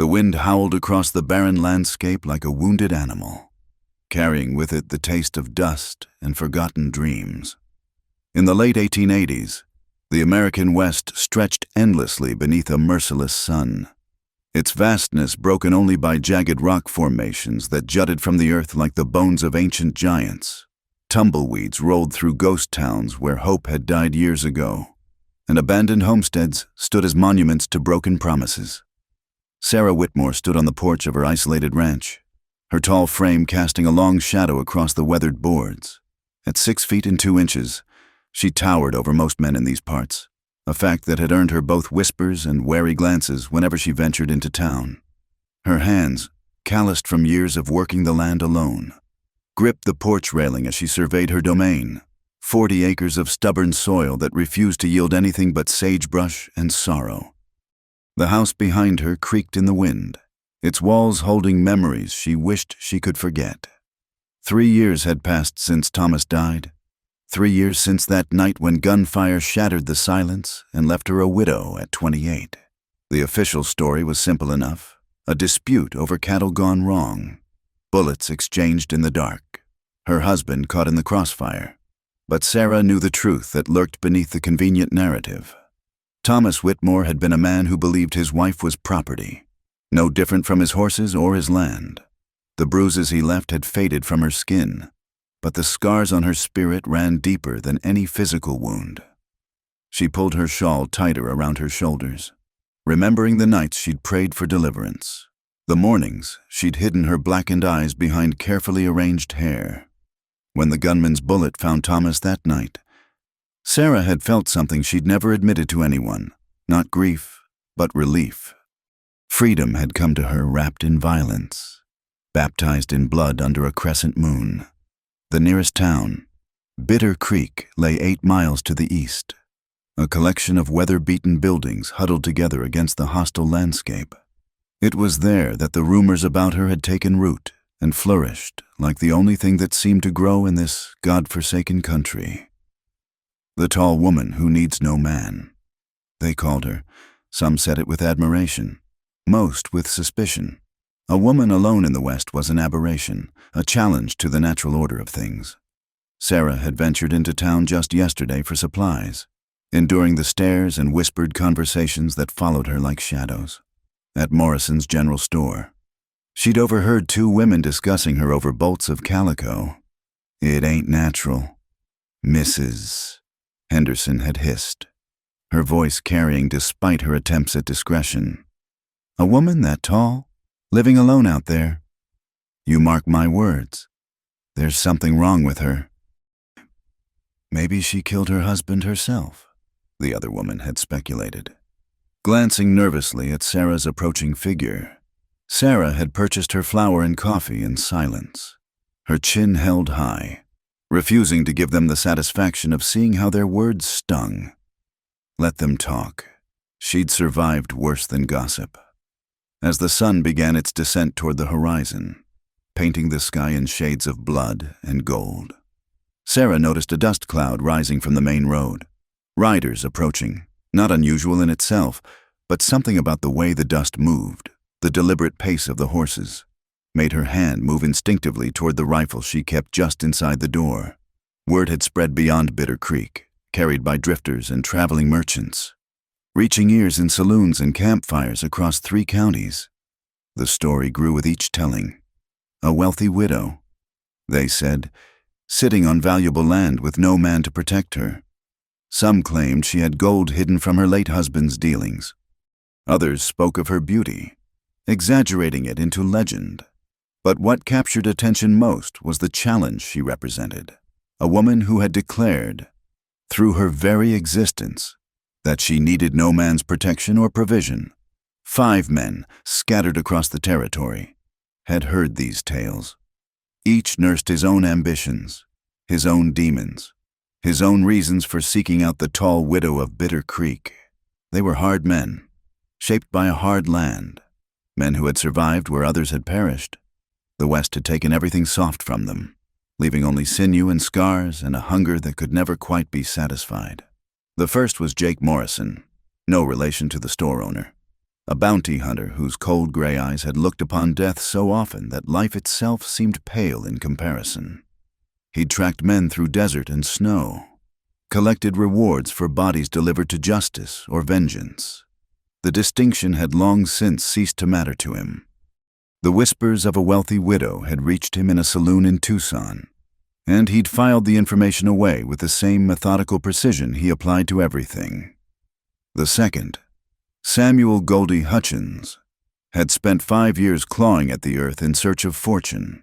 The wind howled across the barren landscape like a wounded animal, carrying with it the taste of dust and forgotten dreams. In the late 1880s, the American West stretched endlessly beneath a merciless sun, its vastness broken only by jagged rock formations that jutted from the earth like the bones of ancient giants. Tumbleweeds rolled through ghost towns where hope had died years ago, and abandoned homesteads stood as monuments to broken promises. Sarah Whitmore stood on the porch of her isolated ranch, her tall frame casting a long shadow across the weathered boards. At 6 feet and 2 inches, she towered over most men in these parts, a fact that had earned her both whispers and wary glances whenever she ventured into town. Her hands, calloused from years of working the land alone, gripped the porch railing as she surveyed her domain, 40 acres of stubborn soil that refused to yield anything but sagebrush and sorrow. The house behind her creaked in the wind, its walls holding memories she wished she could forget. 3 years had passed since Thomas died. 3 years since that night when gunfire shattered the silence and left her a widow at 28. The official story was simple enough: a dispute over cattle gone wrong. Bullets exchanged in the dark. Her husband caught in the crossfire. But Sarah knew the truth that lurked beneath the convenient narrative. Thomas Whitmore had been a man who believed his wife was property, no different from his horses or his land. The bruises he left had faded from her skin, but the scars on her spirit ran deeper than any physical wound. She pulled her shawl tighter around her shoulders, remembering the nights she'd prayed for deliverance, the mornings she'd hidden her blackened eyes behind carefully arranged hair. When the gunman's bullet found Thomas that night, Sarah had felt something she'd never admitted to anyone, not grief, but relief. Freedom had come to her wrapped in violence, baptized in blood under a crescent moon. The nearest town, Bitter Creek, lay 8 miles to the east, a collection of weather-beaten buildings huddled together against the hostile landscape. It was there that the rumors about her had taken root and flourished like the only thing that seemed to grow in this God-forsaken country. The tall woman who needs no man, they called her. Some said it with admiration, most with suspicion. A woman alone in the West was an aberration, a challenge to the natural order of things. Sarah had ventured into town just yesterday for supplies, enduring the stares and whispered conversations that followed her like shadows. At Morrison's general store, she'd overheard 2 women discussing her over bolts of calico. "It ain't natural," Mrs. Henderson had hissed, her voice carrying despite her attempts at discretion. "A woman that tall, living alone out there? You mark my words, there's something wrong with her." "Maybe she killed her husband herself," the other woman had speculated. Glancing nervously at Sarah's approaching figure, Sarah had purchased her flour and coffee in silence, her chin held high, refusing to give them the satisfaction of seeing how their words stung. Let them talk. She'd survived worse than gossip. As the sun began its descent toward the horizon, painting the sky in shades of blood and gold, Sarah noticed a dust cloud rising from the main road. Riders approaching, not unusual in itself, but something about the way the dust moved, the deliberate pace of the horses, made her hand move instinctively toward the rifle she kept just inside the door. Word had spread beyond Bitter Creek, carried by drifters and traveling merchants, reaching ears in saloons and campfires across 3 counties. The story grew with each telling. A wealthy widow, they said, sitting on valuable land with no man to protect her. Some claimed she had gold hidden from her late husband's dealings. Others spoke of her beauty, exaggerating it into legend. But what captured attention most was the challenge she represented, a woman who had declared, through her very existence, that she needed no man's protection or provision. 5 men, scattered across the territory, had heard these tales. Each nursed his own ambitions, his own demons, his own reasons for seeking out the tall widow of Bitter Creek. They were hard men, shaped by a hard land, men who had survived where others had perished. The West had taken everything soft from them, leaving only sinew and scars and a hunger that could never quite be satisfied. The first was Jake Morrison, no relation to the store owner. a bounty hunter whose cold gray eyes had looked upon death so often that life itself seemed pale in comparison. He'd tracked men through desert and snow, collected rewards for bodies delivered to justice or vengeance. The distinction had long since ceased to matter to him. The whispers of a wealthy widow had reached him in a saloon in Tucson, and he'd filed the information away with the same methodical precision he applied to everything. The second, Samuel Goldie Hutchins, had spent 5 years clawing at the earth in search of fortune,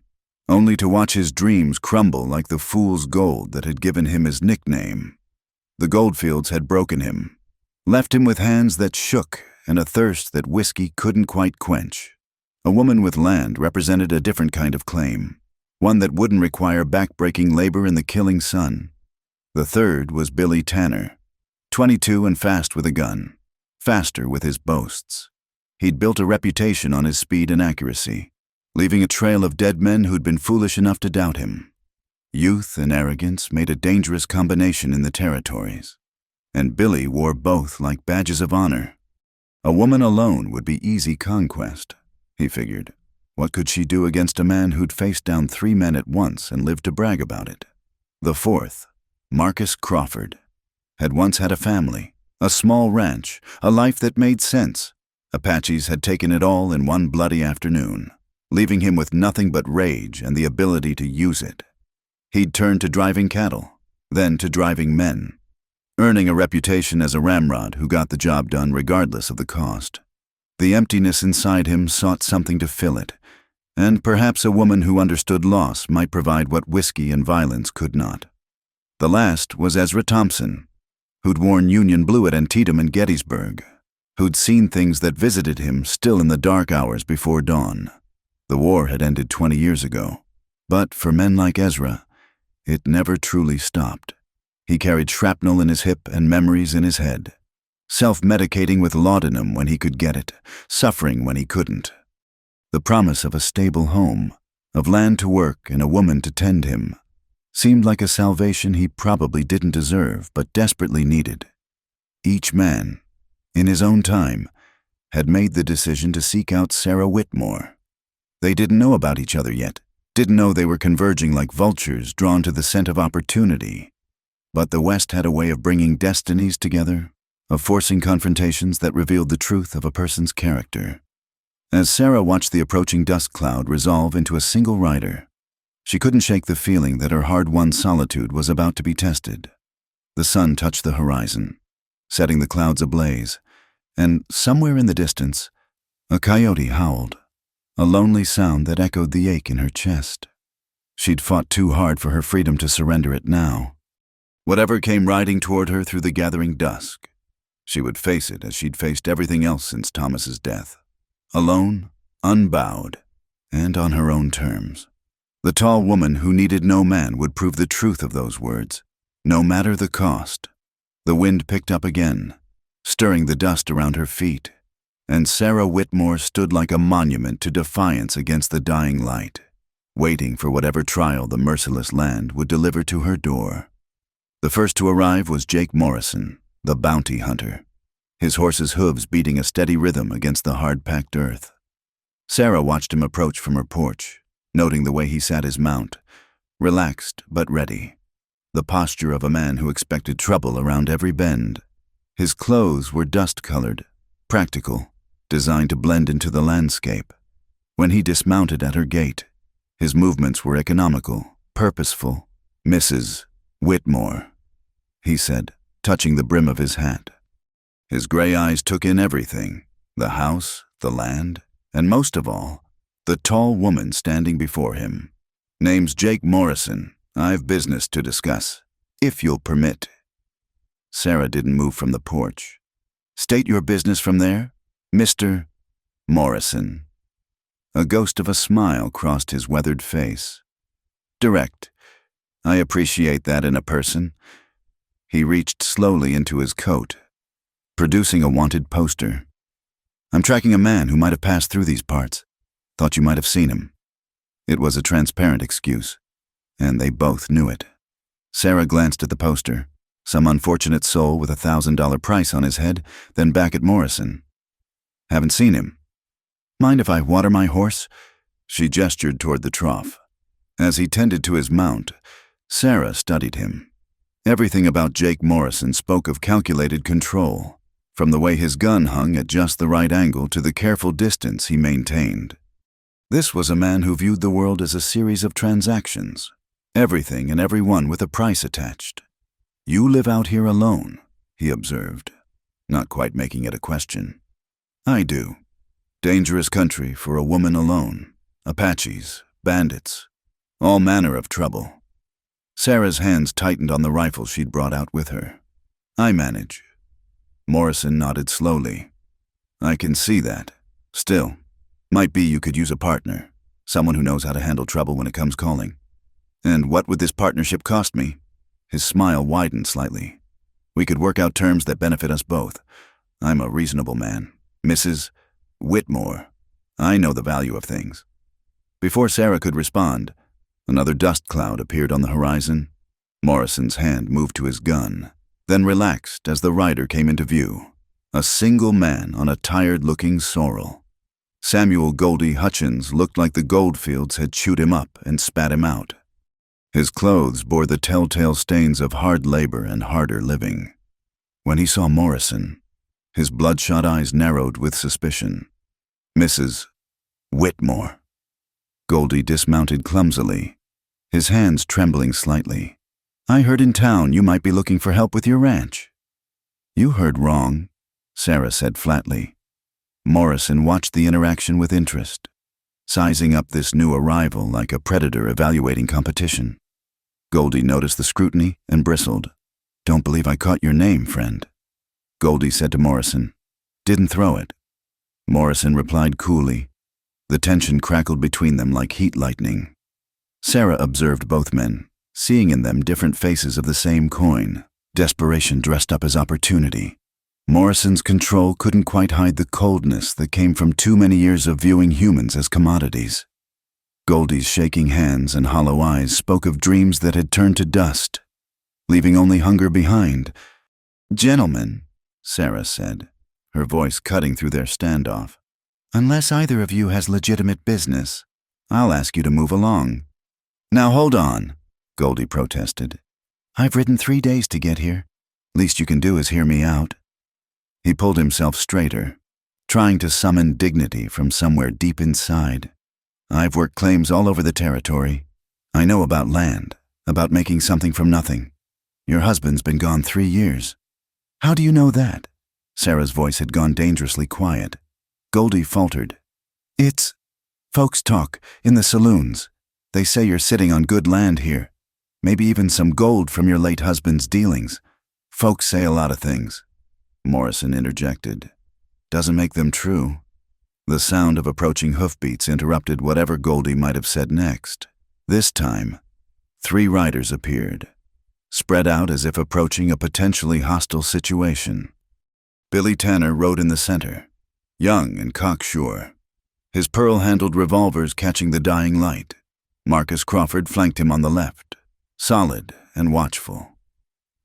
only to watch his dreams crumble like the fool's gold that had given him his nickname. The goldfields had broken him, left him with hands that shook and a thirst that whiskey couldn't quite quench. A woman with land represented a different kind of claim, one that wouldn't require back-breaking labor in the killing sun. The third was Billy Tanner, 22 and fast with a gun, faster with his boasts. He'd built a reputation on his speed and accuracy, leaving a trail of dead men who'd been foolish enough to doubt him. Youth and arrogance made a dangerous combination in the territories, and Billy wore both like badges of honor. A woman alone would be easy conquest, he figured. What could she do against a man who'd faced down 3 men at once and lived to brag about it? The fourth, Marcus Crawford, had once had a family, a small ranch, a life that made sense. Apaches had taken it all in one bloody afternoon, leaving him with nothing but rage and the ability to use it. He'd turned to driving cattle, then to driving men, earning a reputation as a ramrod who got the job done regardless of the cost. The emptiness inside him sought something to fill it, and perhaps a woman who understood loss might provide what whiskey and violence could not. The last was Ezra Thompson, who'd worn Union blue at Antietam and Gettysburg, who'd seen things that visited him still in the dark hours before dawn. The war had ended 20 years ago, but for men like Ezra, it never truly stopped. He carried shrapnel in his hip and memories in his head, self-medicating with laudanum when he could get it, suffering when he couldn't. The promise of a stable home, of land to work and a woman to tend him, seemed like a salvation he probably didn't deserve but desperately needed. Each man, in his own time, had made the decision to seek out Sarah Whitmore. They didn't know about each other yet, didn't know they were converging like vultures drawn to the scent of opportunity. But the West had a way of bringing destinies together, of forcing confrontations that revealed the truth of a person's character. As Sarah watched the approaching dust cloud resolve into a single rider, she couldn't shake the feeling that her hard-won solitude was about to be tested. The sun touched the horizon, setting the clouds ablaze, and somewhere in the distance, a coyote howled, a lonely sound that echoed the ache in her chest. She'd fought too hard for her freedom to surrender it now. Whatever came riding toward her through the gathering dusk, she would face it as she'd faced everything else since Thomas's death. Alone, unbowed, and on her own terms. The tall woman who needed no man would prove the truth of those words, no matter the cost. The wind picked up again, stirring the dust around her feet, and Sarah Whitmore stood like a monument to defiance against the dying light, waiting for whatever trial the merciless land would deliver to her door. The first to arrive was Jake Morrison, the bounty hunter, his horse's hooves beating a steady rhythm against the hard-packed earth. Sarah watched him approach from her porch, noting the way he sat his mount, relaxed but ready, the posture of a man who expected trouble around every bend. His clothes were dust-colored, practical, designed to blend into the landscape. When he dismounted at her gate, his movements were economical, purposeful. "Mrs. Whitmore," he said, touching the brim of his hat. His gray eyes took in everything, the house, the land, and most of all, the tall woman standing before him. "Name's Jake Morrison. I've business to discuss, if you'll permit." Sarah didn't move from the porch. "State your business from there, Mr. Morrison." A ghost of a smile crossed his weathered face. "Direct. I appreciate that in a person." He reached slowly into his coat, producing a wanted poster. "I'm tracking a man who might have passed through these parts. Thought you might have seen him." It was a transparent excuse, and they both knew it. Sarah glanced at the poster, some unfortunate soul with $1,000 price on his head, then back at Morrison. Haven't seen him. Mind if I water my horse? She gestured toward the trough. As he tended to his mount, Sarah studied him. Everything about Jake Morrison spoke of calculated control, from the way his gun hung at just the right angle to the careful distance he maintained. This was a man who viewed the world as a series of transactions, everything and everyone with a price attached. "You live out here alone," he observed, not quite making it a question. "I do. Dangerous country for a woman alone. Apaches, bandits, all manner of trouble." Sarah's hands tightened on the rifle she'd brought out with her. "I manage." Morrison nodded slowly. "I can see that. Still, might be you could use a partner, someone who knows how to handle trouble when it comes calling." "And what would this partnership cost me?" His smile widened slightly. "We could work out terms that benefit us both. I'm a reasonable man. Mrs. Whitmore, I know the value of things." Before Sarah could respond, another dust cloud appeared on the horizon. Morrison's hand moved to his gun, then relaxed as the rider came into view, a single man on a tired-looking sorrel. Samuel Goldie Hutchins looked like the goldfields had chewed him up and spat him out. His clothes bore the telltale stains of hard labor and harder living. When he saw Morrison, his bloodshot eyes narrowed with suspicion. "Mrs. Whitmore." Goldie dismounted clumsily, his hands trembling slightly. "I heard in town you might be looking for help with your ranch." "You heard wrong," Sarah said flatly. Morrison watched the interaction with interest, sizing up this new arrival like a predator evaluating competition. Goldie noticed the scrutiny and bristled. "Don't believe I caught your name, friend." Goldie said to Morrison, "Didn't throw it." Morrison replied coolly. The tension crackled between them like heat lightning. Sarah observed both men, seeing in them different faces of the same coin, desperation dressed up as opportunity. Morrison's control couldn't quite hide the coldness that came from too many years of viewing humans as commodities. Goldie's shaking hands and hollow eyes spoke of dreams that had turned to dust, leaving only hunger behind. "Gentlemen," Sarah said, her voice cutting through their standoff, "unless either of you has legitimate business, I'll ask you to move along." "Now hold on," Goldie protested. "I've ridden 3 days to get here. Least you can do is hear me out." He pulled himself straighter, trying to summon dignity from somewhere deep inside. "I've worked claims all over the territory. I know about land, about making something from nothing. Your husband's been gone 3 years. "How do you know that?" Sarah's voice had gone dangerously quiet. Goldie faltered. "It's folks talk in the saloons. They say you're sitting on good land here. Maybe even some gold from your late husband's dealings. Folks say a lot of things." Morrison interjected. "Doesn't make them true." The sound of approaching hoofbeats interrupted whatever Goldie might have said next. This time, 3 riders appeared, spread out as if approaching a potentially hostile situation. Billy Tanner rode in the center, young and cocksure, his pearl-handled revolvers catching the dying light. Marcus Crawford flanked him on the left, solid and watchful.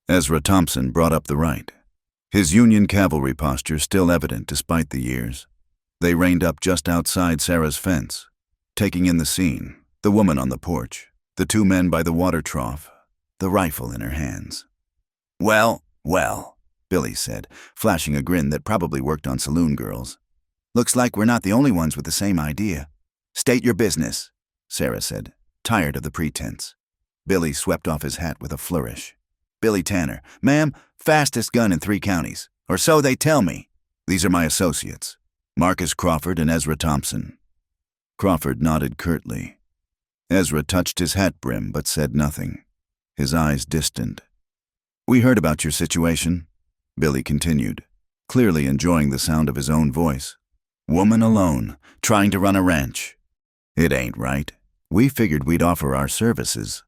Ezra Thompson brought up the right, his Union cavalry posture still evident despite the years. They reined up just outside Sarah's fence, taking in the scene, the woman on the porch, the 2 men by the water trough, the rifle in her hands. "Well, well," Billy said, flashing a grin that probably worked on saloon girls. "Looks like we're not the only ones with the same idea." "State your business," Sarah said, tired of the pretense. Billy swept off his hat with a flourish. "Billy Tanner, ma'am, fastest gun in 3 counties, or so they tell me. These are my associates, Marcus Crawford and Ezra Thompson." Crawford nodded curtly. Ezra touched his hat brim but said nothing, his eyes distant. "We heard about your situation," Billy continued, clearly enjoying the sound of his own voice. "Woman alone, trying to run a ranch. It ain't right. We figured we'd offer our services."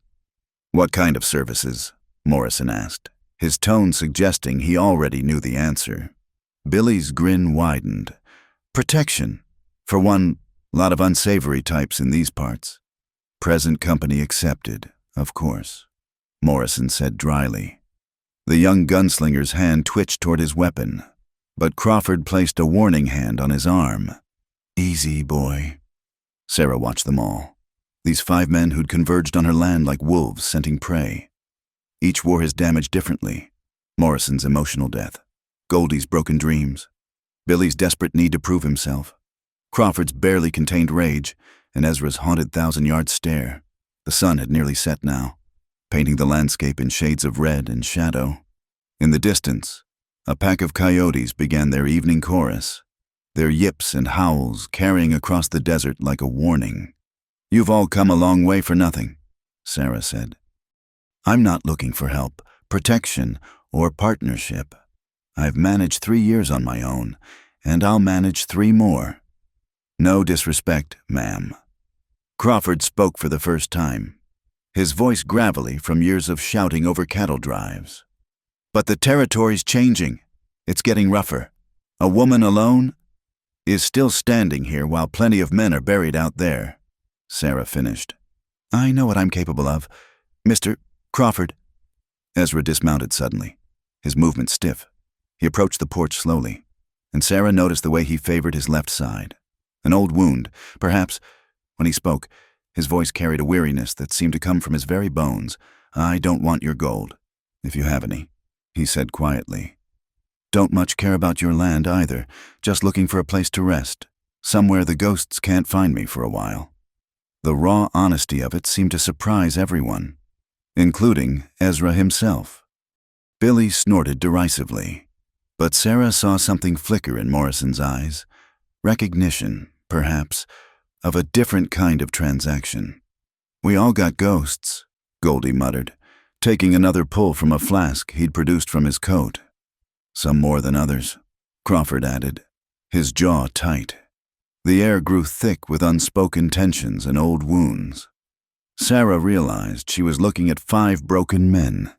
"What kind of services?" Morrison asked, his tone suggesting he already knew the answer. Billy's grin widened. "Protection. For one, lot of unsavory types in these parts. Present company accepted, of course," Morrison said dryly. The young gunslinger's hand twitched toward his weapon, but Crawford placed a warning hand on his arm. "Easy, boy." Sarah watched them all. These 5 men who'd converged on her land like wolves scenting prey. Each wore his damage differently. Morrison's emotional death, Goldie's broken dreams, Billy's desperate need to prove himself, Crawford's barely contained rage, and Ezra's haunted 1,000-yard stare. The sun had nearly set now, painting the landscape in shades of red and shadow. In the distance, a pack of coyotes began their evening chorus, their yips and howls carrying across the desert like a warning. "You've all come a long way for nothing," Sarah said. "I'm not looking for help, protection, or partnership. I've managed 3 years on my own, and I'll manage 3 more. No disrespect, ma'am." Crawford spoke for the first time, his voice gravelly from years of shouting over cattle drives. "But the territory's changing. It's getting rougher. A woman alone is still standing here while plenty of men are buried out there," Sarah finished. "I know what I'm capable of, Mr. Crawford." Ezra dismounted suddenly, his movement stiff. He approached the porch slowly, and Sarah noticed the way he favored his left side. An old wound, perhaps. When he spoke, his voice carried a weariness that seemed to come from his very bones. "I don't want your gold, if you have any," he said quietly. "Don't much care about your land either, just looking for a place to rest, somewhere the ghosts can't find me for a while." The raw honesty of it seemed to surprise everyone, including Ezra himself. Billy snorted derisively, but Sarah saw something flicker in Morrison's eyes. Recognition, perhaps, of a different kind of transaction. "We all got ghosts," Goldie muttered, taking another pull from a flask he'd produced from his coat. "Some more than others," Crawford added, his jaw tight. The air grew thick with unspoken tensions and old wounds. Sarah realized she was looking at 5 broken men,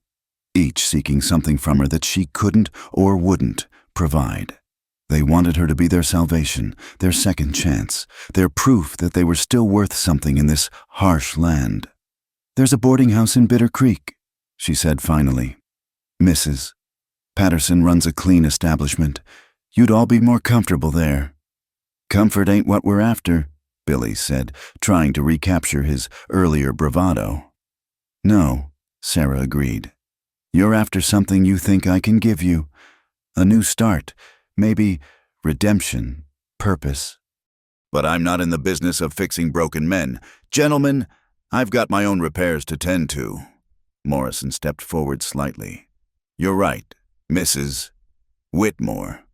each seeking something from her that she couldn't or wouldn't provide. They wanted her to be their salvation, their second chance, their proof that they were still worth something in this harsh land. "There's a boarding house in Bitter Creek," she said finally. "Mrs. Patterson runs a clean establishment. You'd all be more comfortable there." "Comfort ain't what we're after," Billy said, trying to recapture his earlier bravado. "No," Sarah agreed. "You're after something you think I can give you. A new start, maybe redemption, purpose." "But I'm not in the business of fixing broken men. Gentlemen, I've got my own repairs to tend to." Morrison stepped forward slightly. "You're right, Mrs. Whitmore.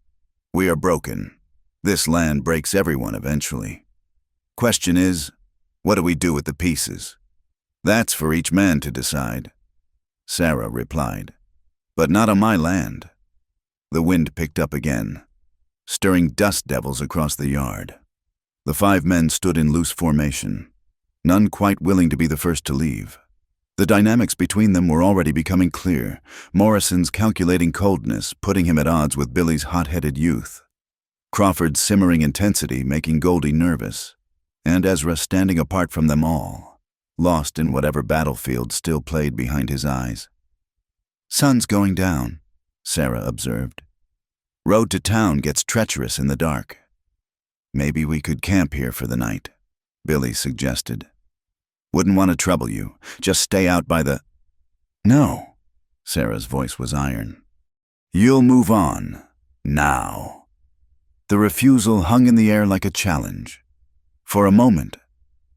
We are broken. This land breaks everyone eventually. Question is, what do we do with the pieces? That's for each man to decide." Sarah replied, "But not on my land." The wind picked up again, stirring dust devils across the yard. The 5 men stood in loose formation, none quite willing to be the first to leave. The dynamics between them were already becoming clear, Morrison's calculating coldness putting him at odds with Billy's hot-headed youth, Crawford's simmering intensity making Goldie nervous, and Ezra standing apart from them all, lost in whatever battlefield still played behind his eyes. "Sun's going down," Sarah observed. "Road to town gets treacherous in the dark. Maybe we could camp here for the night," Billy suggested. "Wouldn't want to trouble you. Just stay out by the—" "No," Sarah's voice was iron. "You'll move on. Now." The refusal hung in the air like a challenge. For a moment,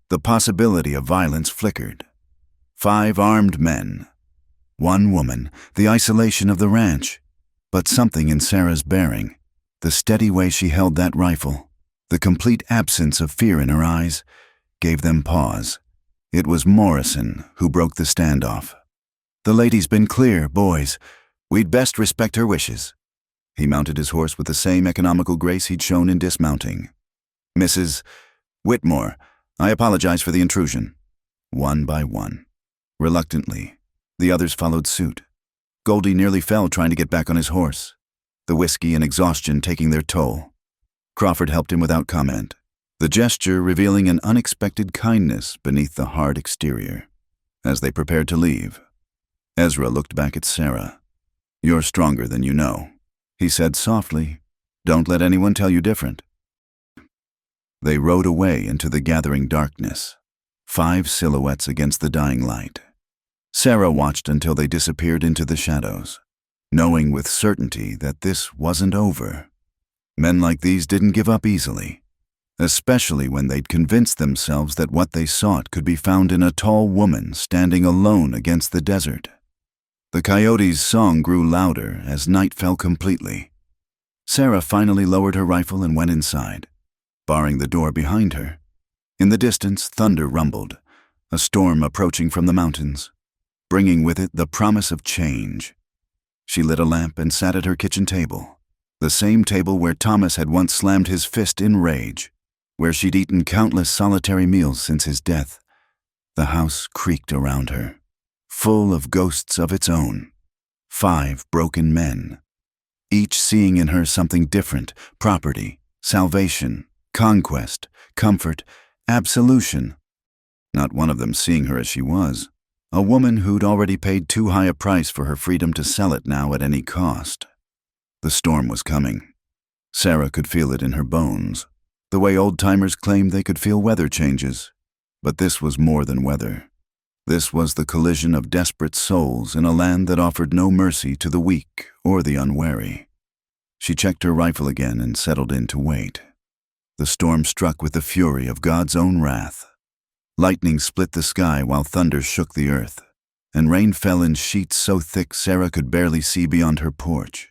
the possibility of violence flickered. 5 armed men, 1 woman, the isolation of the ranch, but something in Sarah's bearing, the steady way she held that rifle, the complete absence of fear in her eyes, gave them pause. It was Morrison who broke the standoff. "The lady's been clear, boys. We'd best respect her wishes." He mounted his horse with the same economical grace he'd shown in dismounting. "Mrs. Whitmore, I apologize for the intrusion." One by one. Reluctantly, the others followed suit. Goldie nearly fell trying to get back on his horse, the whiskey and exhaustion taking their toll. Crawford helped him without comment, the gesture revealing an unexpected kindness beneath the hard exterior. As they prepared to leave, Ezra looked back at Sarah. "You're stronger than you know," he said softly, Don't let anyone tell you different." They rode away into the gathering darkness, 5 silhouettes against the dying light. Sarah watched until they disappeared into the shadows, knowing with certainty that this wasn't over. Men like these didn't give up easily, especially when they'd convinced themselves that what they sought could be found in a tall woman standing alone against the desert. The coyote's song grew louder as night fell completely. Sarah finally lowered her rifle and went inside, barring the door behind her. In the distance, thunder rumbled, a storm approaching from the mountains, bringing with it the promise of change. She lit a lamp and sat at her kitchen table, the same table where Thomas had once slammed his fist in rage, where she'd eaten countless solitary meals since his death. The house creaked around her, full of ghosts of its own. 5 broken men, each seeing in her something different: property, salvation, conquest, comfort, absolution. Not one of them seeing her as she was, a woman who'd already paid too high a price for her freedom to sell it now at any cost. The storm was coming. Sarah could feel it in her bones, the way old-timers claimed they could feel weather changes. But this was more than weather. This was the collision of desperate souls in a land that offered no mercy to the weak or the unwary. She checked her rifle again and settled in to wait. The storm struck with the fury of God's own wrath. Lightning split the sky while thunder shook the earth, and rain fell in sheets so thick Sarah could barely see beyond her porch.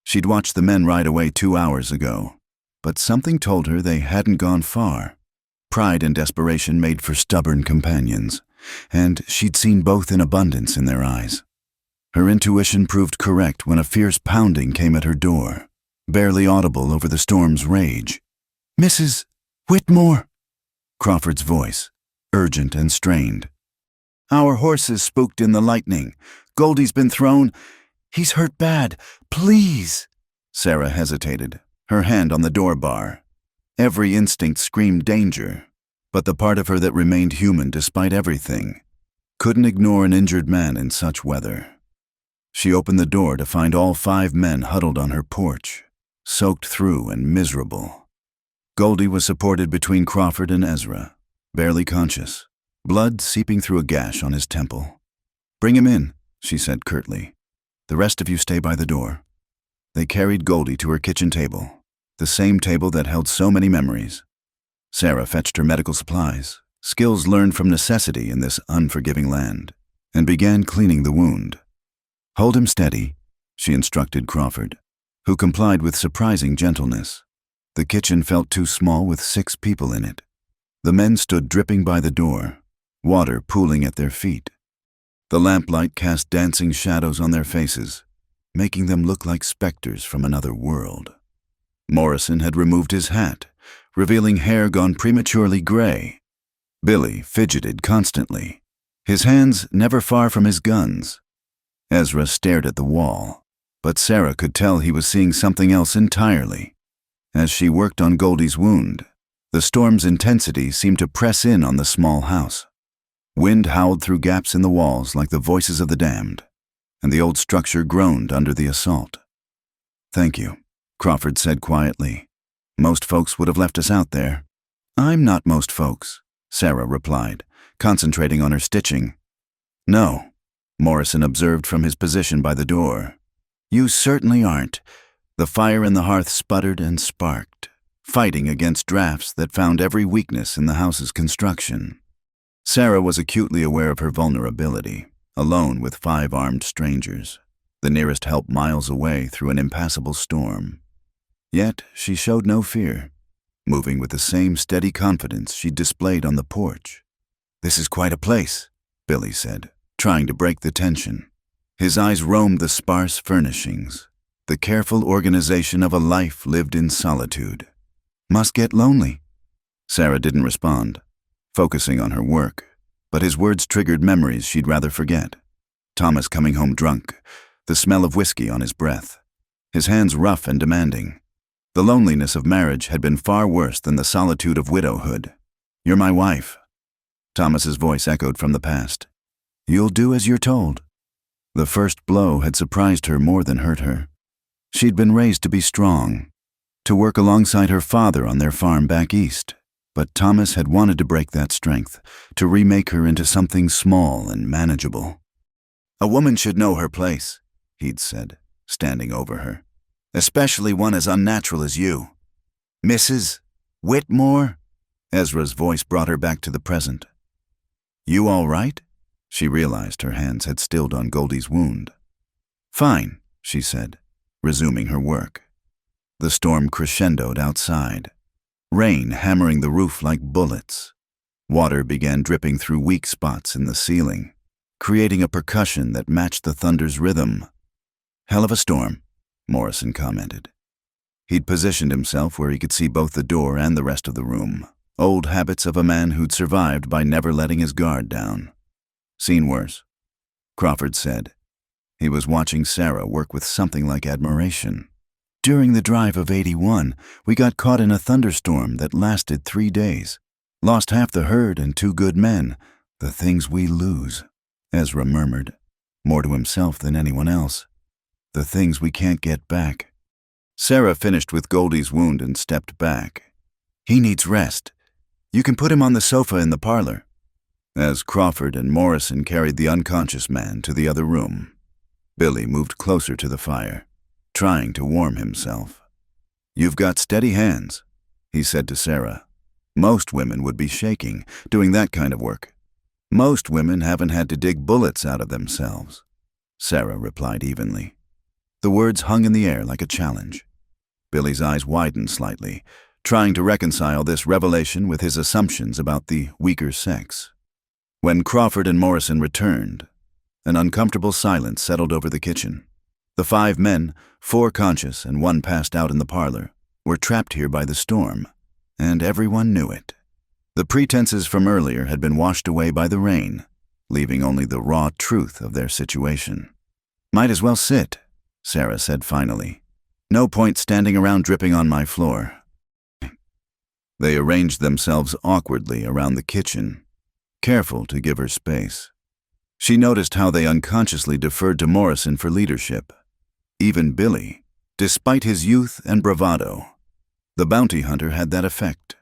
She'd watched the men ride away 2 hours ago, but something told her they hadn't gone far. Pride and desperation made for stubborn companions, and she'd seen both in abundance in their eyes. Her intuition proved correct when a fierce pounding came at her door, barely audible over the storm's rage. "Mrs. Whitmore," Crawford's voice, urgent and strained. "Our horse is spooked in the lightning. Goldie's been thrown. He's hurt bad. Please." Sarah hesitated, her hand on the door bar. Every instinct screamed danger, but the part of her that remained human despite everything couldn't ignore an injured man in such weather. She opened the door to find all 5 men huddled on her porch, soaked through and miserable. Goldie was supported between Crawford and Ezra, barely conscious, blood seeping through a gash on his temple. "Bring him in," she said curtly. "The rest of you stay by the door." They carried Goldie to her kitchen table, the same table that held so many memories. Sarah fetched her medical supplies, skills learned from necessity in this unforgiving land, and began cleaning the wound. "Hold him steady," she instructed Crawford, who complied with surprising gentleness. The kitchen felt too small with 6 people in it. The men stood dripping by the door, water pooling at their feet. The lamplight cast dancing shadows on their faces, making them look like specters from another world. Morrison had removed his hat, revealing hair gone prematurely gray. Billy fidgeted constantly, his hands never far from his guns. Ezra stared at the wall, but Sarah could tell he was seeing something else entirely. As she worked on Goldie's wound, the storm's intensity seemed to press in on the small house. Wind howled through gaps in the walls like the voices of the damned, and the old structure groaned under the assault. "Thank you," Crawford said quietly. "Most folks would have left us out there." "I'm not most folks," Sarah replied, concentrating on her stitching. "No," Morrison observed from his position by the door. "You certainly aren't." The fire in the hearth sputtered and sparked, fighting against drafts that found every weakness in the house's construction. Sarah was acutely aware of her vulnerability, alone with 5 armed strangers, the nearest help miles away through an impassable storm. Yet she showed no fear, moving with the same steady confidence she'd displayed on the porch. "This is quite a place," Billy said, trying to break the tension. His eyes roamed the sparse furnishings, the careful organization of a life lived in solitude. "Must get lonely." Sarah didn't respond, focusing on her work, but his words triggered memories she'd rather forget. Thomas coming home drunk, the smell of whiskey on his breath, his hands rough and demanding. The loneliness of marriage had been far worse than the solitude of widowhood. "You're my wife." Thomas's voice echoed from the past. "You'll do as you're told." The first blow had surprised her more than hurt her. She'd been raised to be strong, to work alongside her father on their farm back east. But Thomas had wanted to break that strength, to remake her into something small and manageable. "A woman should know her place," he'd said, standing over her. "Especially one as unnatural as you." "Mrs. Whitmore?" Ezra's voice brought her back to the present. "You all right?" She realized her hands had stilled on Goldie's wound. "Fine," she said, resuming her work. The storm crescendoed outside, rain hammering the roof like bullets. Water began dripping through weak spots in the ceiling, creating a percussion that matched the thunder's rhythm. "Hell of a storm," Morrison commented. He'd positioned himself where he could see both the door and the rest of the room, old habits of a man who'd survived by never letting his guard down. "Seen worse," Crawford said. He was watching Sarah work with something like admiration. "During the drive of 81, we got caught in a thunderstorm that lasted 3 days. Lost half the herd and 2 good men. The things we lose," Ezra murmured, more to himself than anyone else. "The things we can't get back." Sarah finished with Goldie's wound and stepped back. "He needs rest. You can put him on the sofa in the parlor," as Crawford and Morrison carried the unconscious man to the other room. Billy moved closer to the fire, trying to warm himself. "You've got steady hands," he said to Sarah. "Most women would be shaking, doing that kind of work. Most women haven't had to dig bullets out of themselves," Sarah replied evenly. The words hung in the air like a challenge. Billy's eyes widened slightly, trying to reconcile this revelation with his assumptions about the weaker sex. When Crawford and Morrison returned, an uncomfortable silence settled over the kitchen. The 5 men, 4 conscious and 1 passed out in the parlor, were trapped here by the storm, and everyone knew it. The pretenses from earlier had been washed away by the rain, leaving only the raw truth of their situation. "Might as well sit," Sarah said finally. "No point standing around dripping on my floor." They arranged themselves awkwardly around the kitchen, careful to give her space. She noticed how they unconsciously deferred to Morrison for leadership. Even Billy, despite his youth and bravado. The bounty hunter had that effect,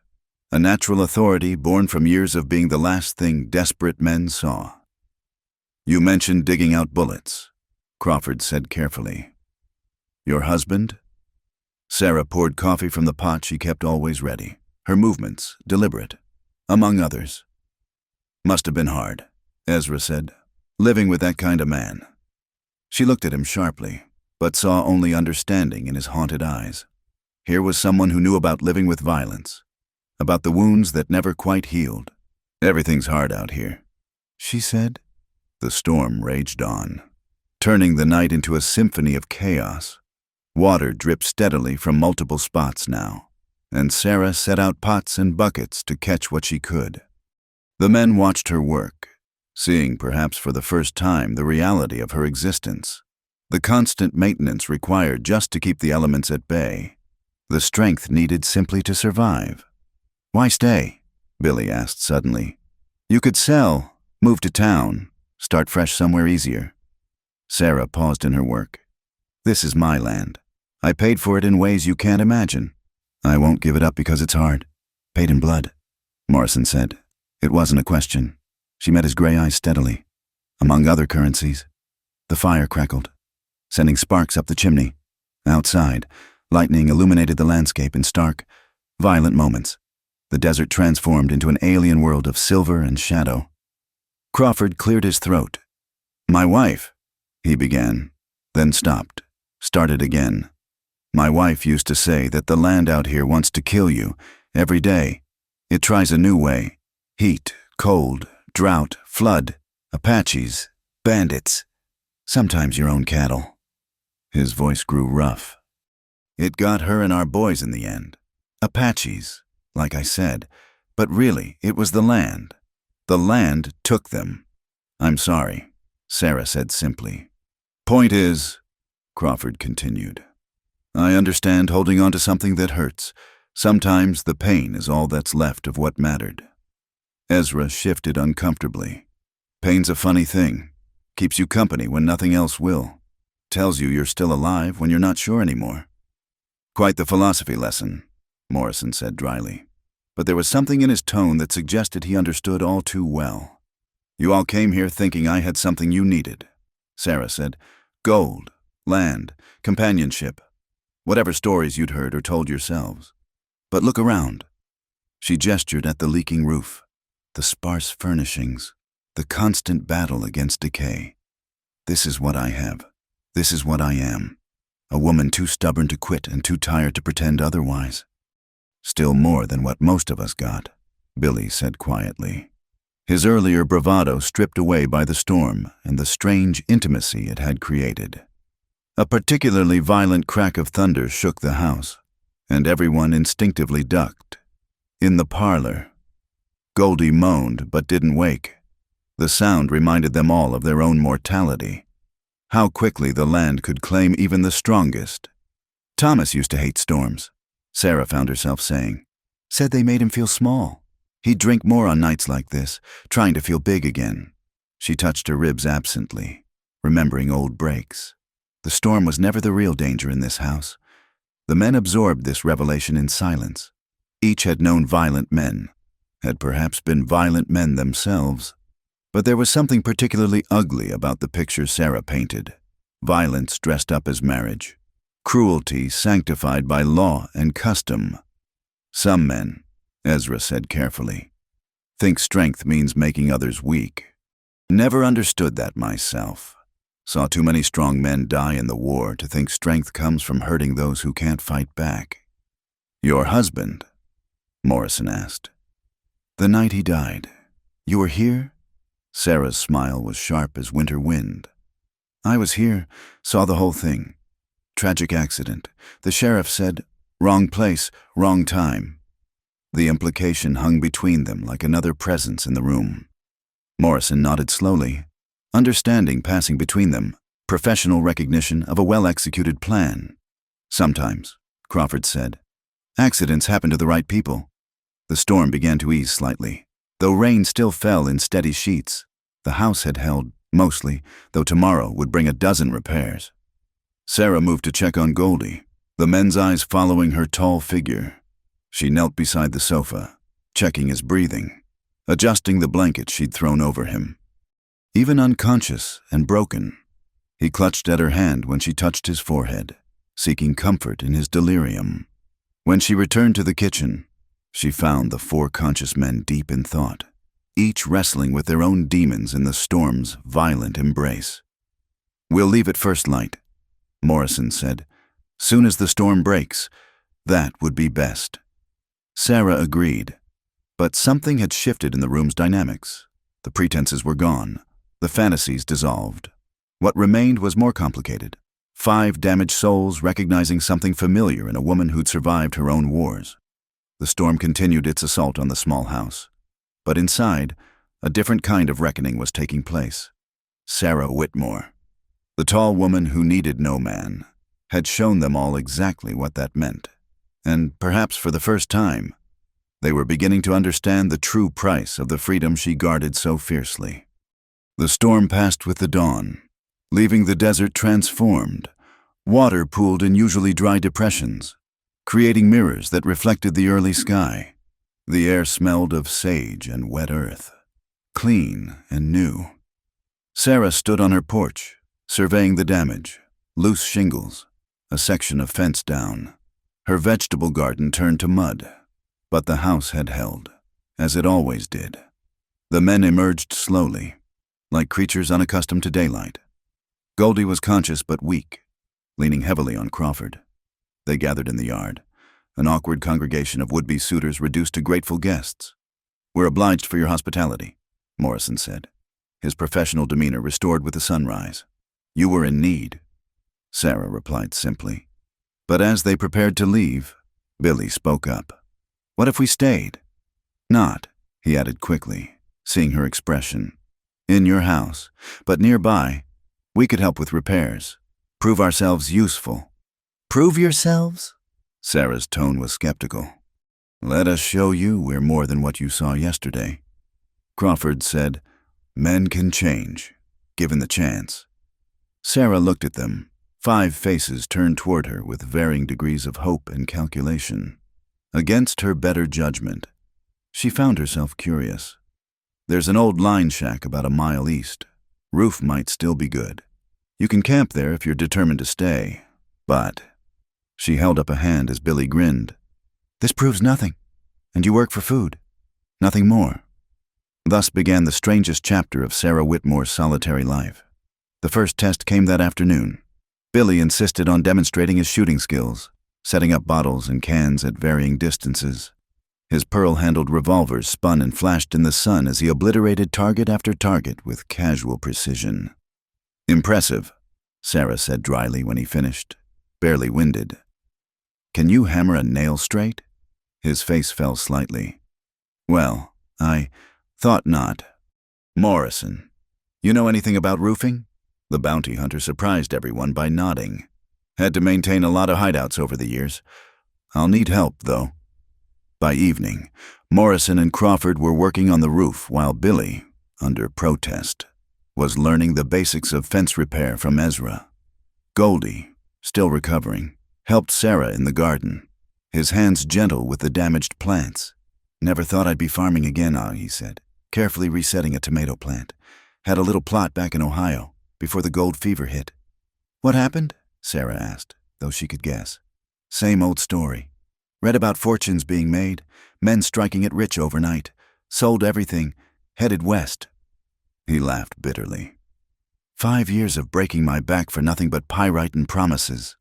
a natural authority born from years of being the last thing desperate men saw. "You mentioned digging out bullets," Crawford said carefully. "Your husband?" Sarah poured coffee from the pot she kept always ready, her movements deliberate, among others. "Must have been hard," Ezra said, "living with that kind of man." She looked at him sharply, but saw only understanding in his haunted eyes. Here was someone who knew about living with violence, about the wounds that never quite healed. "Everything's hard out here," she said. The storm raged on, turning the night into a symphony of chaos. Water dripped steadily from multiple spots now, and Sarah set out pots and buckets to catch what she could. The men watched her work, seeing perhaps for the first time the reality of her existence, the constant maintenance required just to keep the elements at bay, the strength needed simply to survive. "Why stay?" Billy asked suddenly. "You could sell, move to town, start fresh somewhere easier." Sarah paused in her work. "This is my land. I paid for it in ways you can't imagine. I won't give it up because it's hard. Paid in blood," Morrison said. It wasn't a question. She met his gray eyes steadily. "Among other currencies." The fire crackled, sending sparks up the chimney. Outside, lightning illuminated the landscape in stark, violent moments. The desert transformed into an alien world of silver and shadow. Crawford cleared his throat. "My wife," he began, then stopped, started again. "My wife used to say that the land out here wants to kill you every day. It tries a new way. Heat, cold, drought, flood, Apaches, bandits, sometimes your own cattle." His voice grew rough. "It got her and our boys in the end. Apaches, like I said, but really it was the land. The land took them." "I'm sorry," Sarah said simply. "Point is," Crawford continued, "I understand holding on to something that hurts. Sometimes the pain is all that's left of what mattered." Ezra shifted uncomfortably. "Pain's a funny thing. Keeps you company when nothing else will. Tells you you're still alive when you're not sure anymore." Quite the philosophy lesson, Morrison said dryly. But there was something in his tone that suggested he understood all too well. You all came here thinking I had something you needed, Sarah said. Gold, land, companionship, whatever stories you'd heard or told yourselves. But look around. She gestured at the leaking roof, the sparse furnishings, the constant battle against decay. This is what I have. This is what I am. A woman too stubborn to quit and too tired to pretend otherwise. Still more than what most of us got, Billy said quietly. His earlier bravado stripped away by the storm and the strange intimacy it had created. A particularly violent crack of thunder shook the house, and everyone instinctively ducked. In the parlor, Goldie moaned but didn't wake. The sound reminded them all of their own mortality. How quickly the land could claim even the strongest. Thomas used to hate storms, Sarah found herself saying. Said they made him feel small. He'd drink more on nights like this, trying to feel big again. She touched her ribs absently, remembering old breaks. The storm was never the real danger in this house. The men absorbed this revelation in silence. Each had known violent men, had perhaps been violent men themselves. But there was something particularly ugly about the picture Sarah painted. Violence dressed up as marriage. Cruelty sanctified by law and custom. Some men, Ezra said carefully, think strength means making others weak. Never understood that myself. Saw too many strong men die in the war to think strength comes from hurting those who can't fight back. Your husband? Morrison asked. The night he died. You were here? Sarah's smile was sharp as winter wind. I was here, saw the whole thing. Tragic accident. The sheriff said, wrong place, wrong time. The implication hung between them like another presence in the room. Morrison nodded slowly, understanding passing between them, professional recognition of a well-executed plan. Sometimes, Crawford said. Accidents happen to the right people. The storm began to ease slightly. Though rain still fell in steady sheets, the house had held, mostly, though tomorrow would bring a dozen repairs. Sarah moved to check on Goldie, the men's eyes following her tall figure. She knelt beside the sofa, checking his breathing, adjusting the blanket she'd thrown over him. Even unconscious and broken, he clutched at her hand when she touched his forehead, seeking comfort in his delirium. When she returned to the kitchen, she found the 4 conscious men deep in thought, each wrestling with their own demons in the storm's violent embrace. We'll leave at first light, Morrison said. Soon as the storm breaks, that would be best. Sarah agreed, but something had shifted in the room's dynamics. The pretenses were gone, the fantasies dissolved. What remained was more complicated. 5 damaged souls recognizing something familiar in a woman who'd survived her own wars. The storm continued its assault on the small house. But inside, a different kind of reckoning was taking place. Sarah Whitmore, the tall woman who needed no man, had shown them all exactly what that meant. And perhaps for the first time, they were beginning to understand the true price of the freedom she guarded so fiercely. The storm passed with the dawn, leaving the desert transformed. Water pooled in usually dry depressions, creating mirrors that reflected the early sky. The air smelled of sage and wet earth, clean and new. Sarah stood on her porch, surveying the damage, loose shingles, a section of fence down. Her vegetable garden turned to mud, but the house had held, as it always did. The men emerged slowly, like creatures unaccustomed to daylight. Goldie was conscious but weak, leaning heavily on Crawford. They gathered in the yard, an awkward congregation of would-be suitors reduced to grateful guests. We're obliged for your hospitality, Morrison said, his professional demeanor restored with the sunrise. You were in need, Sarah replied simply. But as they prepared to leave, Billy spoke up. What if we stayed? Not, he added quickly, seeing her expression. In your house, but nearby, we could help with repairs, prove ourselves useful. Prove yourselves? Sarah's tone was skeptical. Let us show you we're more than what you saw yesterday. Crawford said, men can change, given the chance. Sarah looked at them, 5 faces turned toward her with varying degrees of hope and calculation. Against her better judgment, she found herself curious. There's an old line shack about a mile east. Roof might still be good. You can camp there if you're determined to stay. But she held up a hand as Billy grinned. This proves nothing. And you work for food. Nothing more. Thus began the strangest chapter of Sarah Whitmore's solitary life. The first test came that afternoon. Billy insisted on demonstrating his shooting skills, setting up bottles and cans at varying distances. His pearl-handled revolvers spun and flashed in the sun as he obliterated target after target with casual precision. Impressive, Sarah said dryly when he finished, barely winded. Can you hammer a nail straight? His face fell slightly. Well, I thought not. Morrison, you know anything about roofing? The bounty hunter surprised everyone by nodding. Had to maintain a lot of hideouts over the years. I'll need help, though. By evening, Morrison and Crawford were working on the roof while Billy, under protest, was learning the basics of fence repair from Ezra. Goldie, still recovering, helped Sarah in the garden, his hands gentle with the damaged plants. Never thought I'd be farming again, he said, carefully resetting a tomato plant. Had a little plot back in Ohio, before the gold fever hit. What happened? Sarah asked, though she could guess. Same old story. Read about fortunes being made, men striking it rich overnight, sold everything, headed west. He laughed bitterly. 5 years of breaking my back for nothing but pyrite and promises.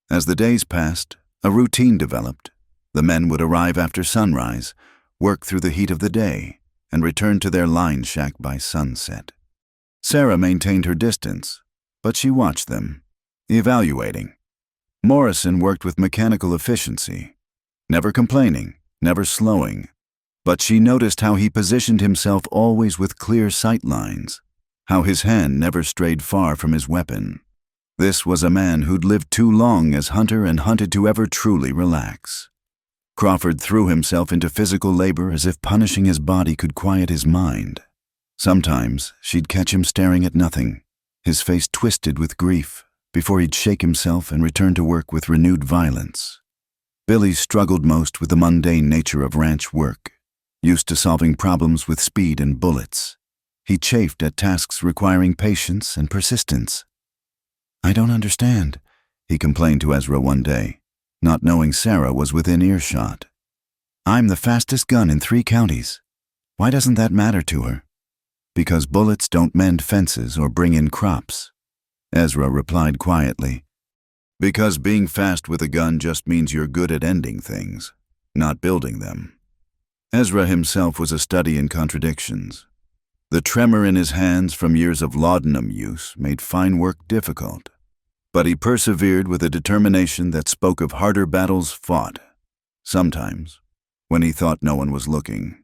As the days passed, a routine developed. The men would arrive after sunrise, work through the heat of the day, and return to their line shack by sunset. Sarah maintained her distance, but she watched them, evaluating. Morrison worked with mechanical efficiency, never complaining, never slowing, but she noticed how he positioned himself always with clear sight lines, how his hand never strayed far from his weapon. This was a man who'd lived too long as hunter and hunted to ever truly relax. Crawford threw himself into physical labor as if punishing his body could quiet his mind. Sometimes she'd catch him staring at nothing, his face twisted with grief, before he'd shake himself and return to work with renewed violence. Billy struggled most with the mundane nature of ranch work, used to solving problems with speed and bullets. He chafed at tasks requiring patience and persistence. I don't understand, he complained to Ezra one day, not knowing Sarah was within earshot. I'm the fastest gun in 3 counties. Why doesn't that matter to her? Because bullets don't mend fences or bring in crops, Ezra replied quietly. Because being fast with a gun just means you're good at ending things, not building them. Ezra himself was a study in contradictions. The tremor in his hands from years of laudanum use made fine work difficult, but he persevered with a determination that spoke of harder battles fought, sometimes, when he thought no one was looking.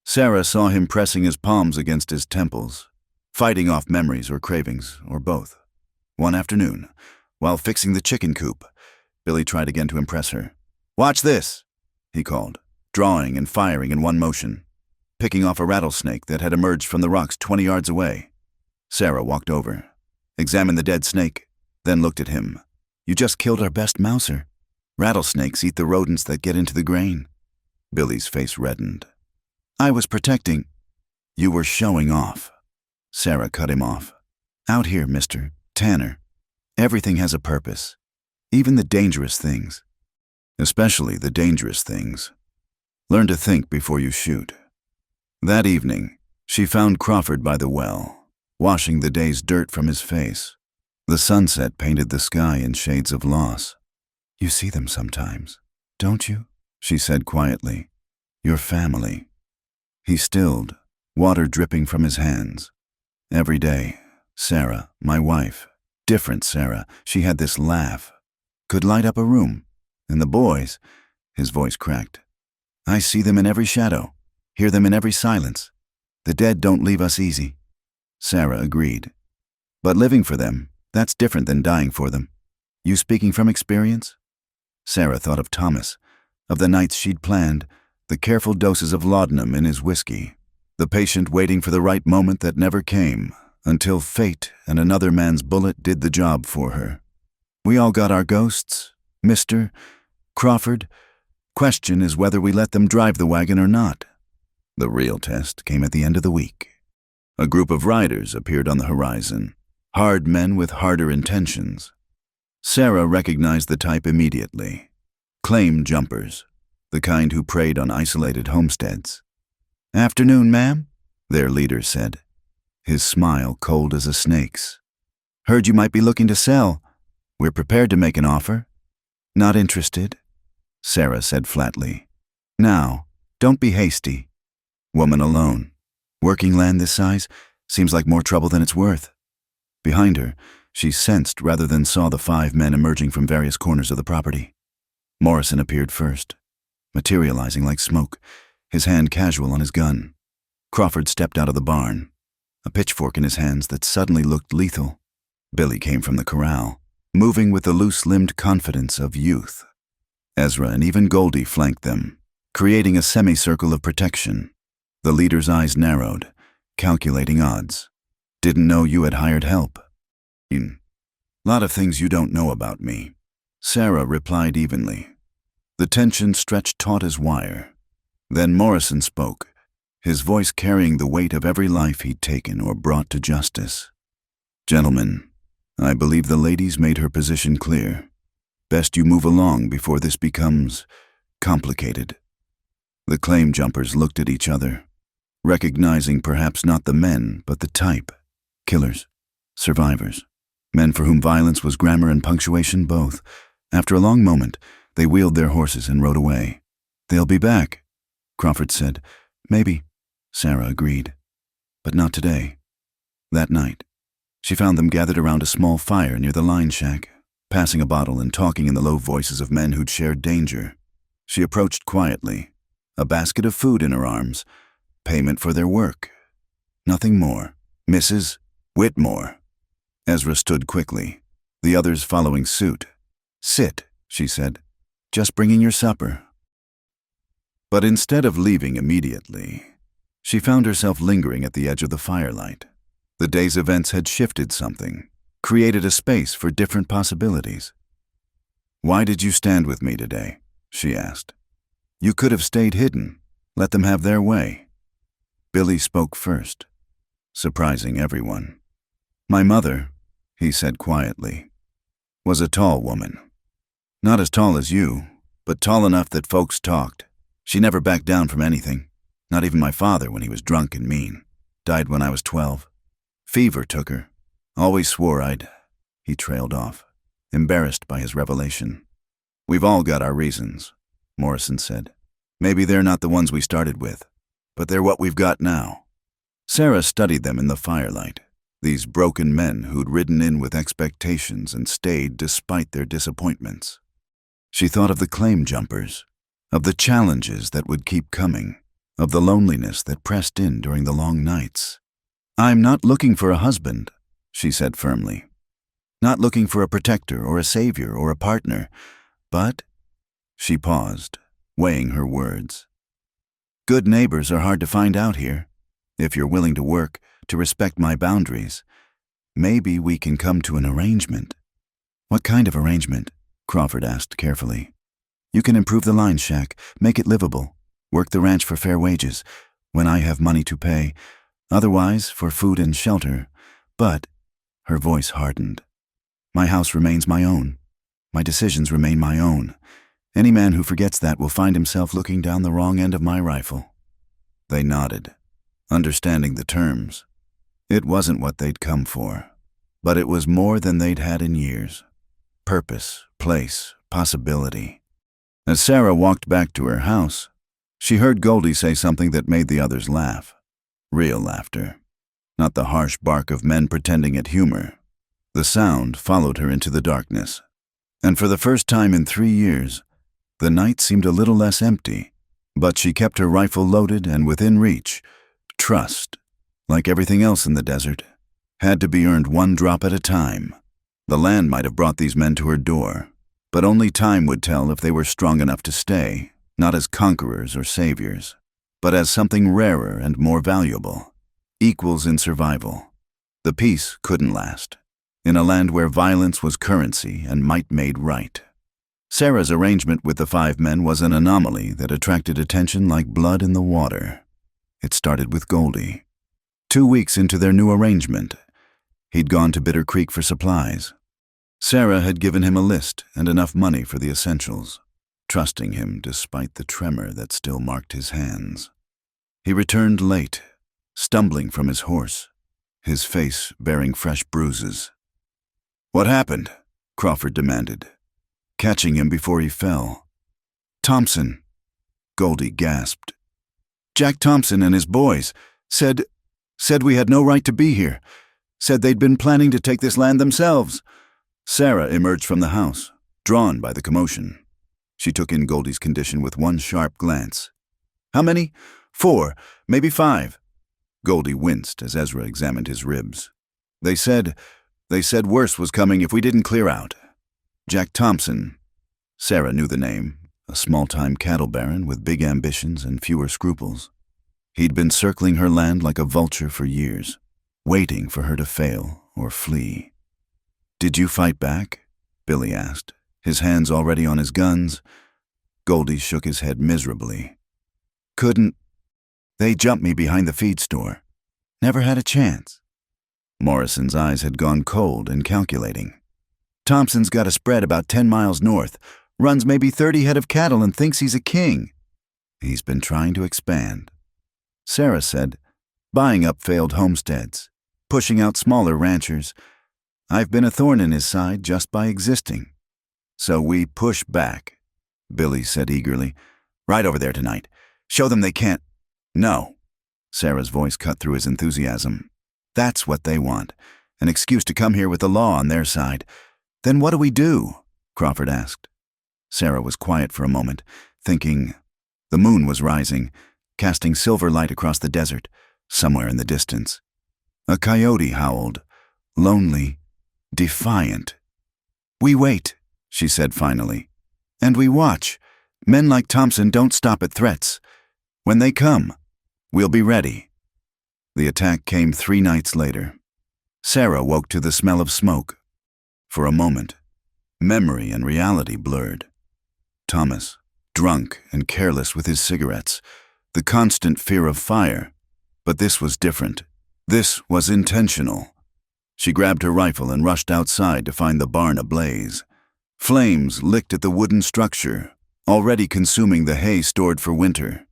Sarah saw him pressing his palms against his temples, fighting off memories or cravings, or both. One afternoon, while fixing the chicken coop, Billy tried again to impress her. Watch this, he called, drawing and firing in one motion, picking off a rattlesnake that had emerged from the rocks 20 yards away. Sarah walked over, examined the dead snake, then looked at him. You just killed our best mouser. Rattlesnakes eat the rodents that get into the grain. Billy's face reddened. I was protecting. You were showing off. Sarah cut him off. Out here, Mr. Tanner. Everything has a purpose. Even the dangerous things. Especially the dangerous things. Learn to think before you shoot. That evening, she found Crawford by the well, washing the day's dirt from his face. The sunset painted the sky in shades of loss. You see them sometimes, don't you? She said quietly. Your family. He stilled, water dripping from his hands. Every day, Sarah, my wife, different Sarah, she had this laugh. Could light up a room. And the boys, his voice cracked. I see them in every shadow, hear them in every silence. The dead don't leave us easy. Sarah agreed. But living for them, that's different than dying for them. You speaking from experience? Sarah thought of Thomas, of the nights she'd planned, the careful doses of laudanum in his whiskey, the patient waiting for the right moment that never came, until fate and another man's bullet did the job for her. We all got our ghosts, Mr. Crawford. Question is whether we let them drive the wagon or not. The real test came at the end of the week. A group of riders appeared on the horizon, hard men with harder intentions. Sarah recognized the type immediately. Claim jumpers, the kind who preyed on isolated homesteads. "Afternoon, ma'am," their leader said, his smile cold as a snake's. "Heard you might be looking to sell. We're prepared to make an offer." "Not interested," Sarah said flatly. "Now, don't be hasty. Woman alone. Working land this size seems like more trouble than it's worth." Behind her, she sensed rather than saw the 5 men emerging from various corners of the property. Morrison appeared first, materializing like smoke, his hand casual on his gun. Crawford stepped out of the barn, a pitchfork in his hands that suddenly looked lethal. Billy came from the corral, moving with the loose-limbed confidence of youth. Ezra and even Goldie flanked them, creating a semicircle of protection. The leader's eyes narrowed, calculating odds. "Didn't know you had hired help." "Lot of things you don't know about me," Sarah replied evenly. The tension stretched taut as wire. Then Morrison spoke, his voice carrying the weight of every life he'd taken or brought to justice. "Gentlemen, I believe the lady's made her position clear. Best you move along before this becomes complicated." The claim jumpers looked at each other, recognizing perhaps not the men, but the type. Killers, survivors, men for whom violence was grammar and punctuation both. After a long moment, they wheeled their horses and rode away. "They'll be back," Crawford said. "Maybe," Sarah agreed. "But not today." That night, she found them gathered around a small fire near the line shack, passing a bottle and talking in the low voices of men who'd shared danger. She approached quietly, a basket of food in her arms, payment for their work. Nothing more. "Mrs. Whitmore." Ezra stood quickly, the others following suit. "Sit," she said. "Just bringing your supper." But instead of leaving immediately, she found herself lingering at the edge of the firelight. The day's events had shifted something, created a space for different possibilities. "Why did you stand with me today?" she asked. "You could have stayed hidden, let them have their way." Billy spoke first, surprising everyone. "My mother," he said quietly, "was a tall woman. Not as tall as you, but tall enough that folks talked. She never backed down from anything, not even my father when he was drunk and mean. Died when I was 12. Fever took her. Always swore I'd—" He trailed off, embarrassed by his revelation. "We've all got our reasons," Morrison said. "Maybe they're not the ones we started with, but they're what we've got now." Sarah studied them in the firelight, these broken men who'd ridden in with expectations and stayed despite their disappointments. She thought of the claim jumpers, of the challenges that would keep coming, of the loneliness that pressed in during the long nights. "I'm not looking for a husband," she said firmly. "Not looking for a protector or a savior or a partner, but—" She paused, weighing her words. "Good neighbors are hard to find out here. If you're willing to work, to respect my boundaries, maybe we can come to an arrangement." "What kind of arrangement?" Crawford asked carefully. "You can improve the line shack, make it livable, work the ranch for fair wages, when I have money to pay, otherwise for food and shelter, but—" Her voice hardened. "My house remains my own. My decisions remain my own. Any man who forgets that will find himself looking down the wrong end of my rifle." They nodded, understanding the terms. It wasn't what they'd come for, but it was more than they'd had in years. Purpose, place, possibility. As Sarah walked back to her house, she heard Goldie say something that made the others laugh. Real laughter, not the harsh bark of men pretending at humor. The sound followed her into the darkness, and for the first time in 3 years, the night seemed a little less empty. But she kept her rifle loaded and within reach. Trust, like everything else in the desert, had to be earned one drop at a time. The land might have brought these men to her door, but only time would tell if they were strong enough to stay, not as conquerors or saviors, but as something rarer and more valuable, equals in survival. The peace couldn't last. in a land where violence was currency and might made right. Sarah's arrangement with the 5 men was an anomaly that attracted attention like blood in the water. It started with Goldie. 2 weeks into their new arrangement, he'd gone to Bitter Creek for supplies. Sarah had given him a list and enough money for the essentials, trusting him despite the tremor that still marked his hands. He returned late, stumbling from his horse, his face bearing fresh bruises. "What happened?" Crawford demanded, catching him before he fell. "Thompson," Goldie gasped. "Jack Thompson and his boys said we had no right to be here. Said they'd been planning to take this land themselves." Sarah emerged from the house, drawn by the commotion. She took in Goldie's condition with one sharp glance. "How many? 4, maybe 5. Goldie winced as Ezra examined his ribs. They said worse was coming if we didn't clear out. Jack Thompson." Sarah knew the name, a small-time cattle baron with big ambitions and fewer scruples. He'd been circling her land like a vulture for years, waiting for her to fail or flee. "Did you fight back?" Billy asked, his hands already on his guns. Goldie shook his head miserably. "Couldn't. They jumped me behind the feed store. Never had a chance." Morrison's eyes had gone cold and calculating. "Thompson's got a spread about 10 miles north, runs maybe 30 head of cattle and thinks he's a king. He's been trying to expand." Sarah said, "Buying up failed homesteads, pushing out smaller ranchers. I've been a thorn in his side just by existing. So we push back," Billy said eagerly. "Right over there tonight. Show them they can't—" "No." Sarah's voice cut through his enthusiasm. "That's what they want, an excuse to come here with the law on their side. Then what do we do?" Crawford asked. Sarah was quiet for a moment, thinking. The moon was rising, casting silver light across the desert, somewhere in the distance. A coyote howled, lonely, defiant. "We wait," she said finally. "And we watch. Men like Thompson don't stop at threats. When they come, we'll be ready." The attack came 3 nights later. Sarah woke to the smell of smoke. For a moment, memory and reality blurred. Thomas, drunk and careless with his cigarettes, the constant fear of fire. But this was different. This was intentional. She grabbed her rifle and rushed outside to find the barn ablaze. Flames licked at the wooden structure, already consuming the hay stored for winter.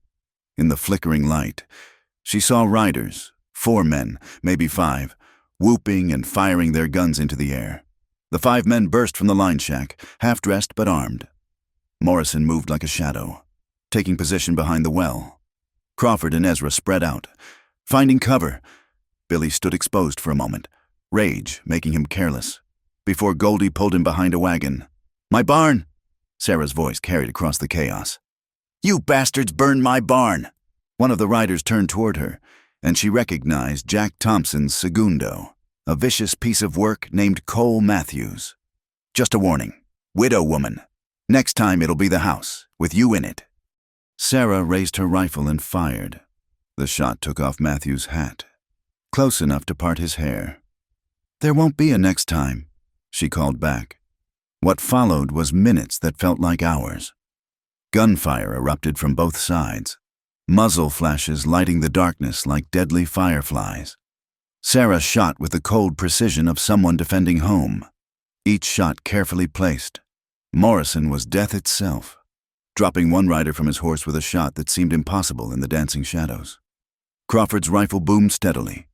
In the flickering light, she saw riders, 4 men, maybe 5, whooping and firing their guns into the air. The 5 men burst from the line shack, half-dressed but armed. Morrison moved like a shadow, taking position behind the well. Crawford and Ezra spread out, finding cover. Billy stood exposed for a moment, rage making him careless, before Goldie pulled him behind a wagon. "My barn!" Sarah's voice carried across the chaos. "You bastards burned my barn!" One of the riders turned toward her, and she recognized Jack Thompson's segundo, a vicious piece of work named Cole Matthews. "Just a warning. Widow woman. Next time it'll be the house, with you in it." Sarah raised her rifle and fired. The shot took off Matthews' hat, close enough to part his hair. "There won't be a next time," she called back. What followed was minutes that felt like hours. Gunfire erupted from both sides, muzzle flashes lighting the darkness like deadly fireflies. Sarah shot with the cold precision of someone defending home, each shot carefully placed. Morrison was death itself, dropping one rider from his horse with a shot that seemed impossible in the dancing shadows. Crawford's rifle boomed steadily,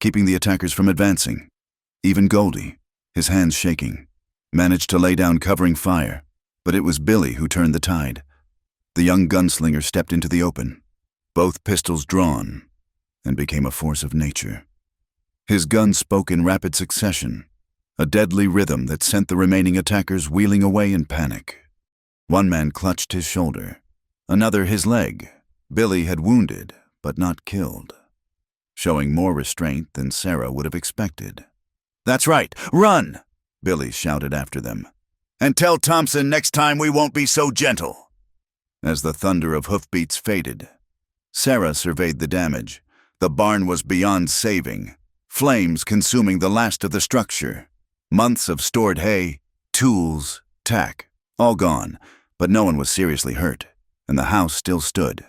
keeping the attackers from advancing. Even Goldie, his hands shaking, managed to lay down covering fire, but it was Billy who turned the tide. The young gunslinger stepped into the open, both pistols drawn, and became a force of nature. His gun spoke in rapid succession, a deadly rhythm that sent the remaining attackers wheeling away in panic. One man clutched his shoulder, another his leg. Billy had wounded, but not killed, showing more restraint than Sarah would have expected. "That's right, run!" Billy shouted after them. "And tell Thompson next time we won't be so gentle." As the thunder of hoofbeats faded, Sarah surveyed the damage. The barn was beyond saving, flames consuming the last of the structure. Months of stored hay, tools, tack, all gone, but no one was seriously hurt, and the house still stood.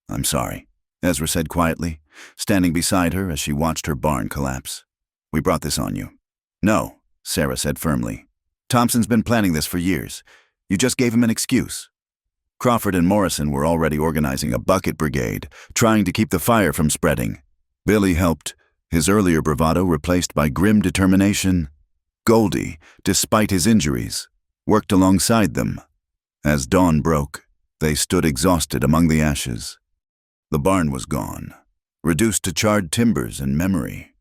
"I'm sorry," Ezra said quietly, standing beside her as she watched her barn collapse. "We brought this on you." "No," Sarah said firmly. "Thompson's been planning this for years. You just gave him an excuse." Crawford and Morrison were already organizing a bucket brigade, trying to keep the fire from spreading. Billy helped, his earlier bravado replaced by grim determination. Goldie, despite his injuries, worked alongside them. As dawn broke, they stood exhausted among the ashes. The barn was gone, reduced to charred timbers and memory.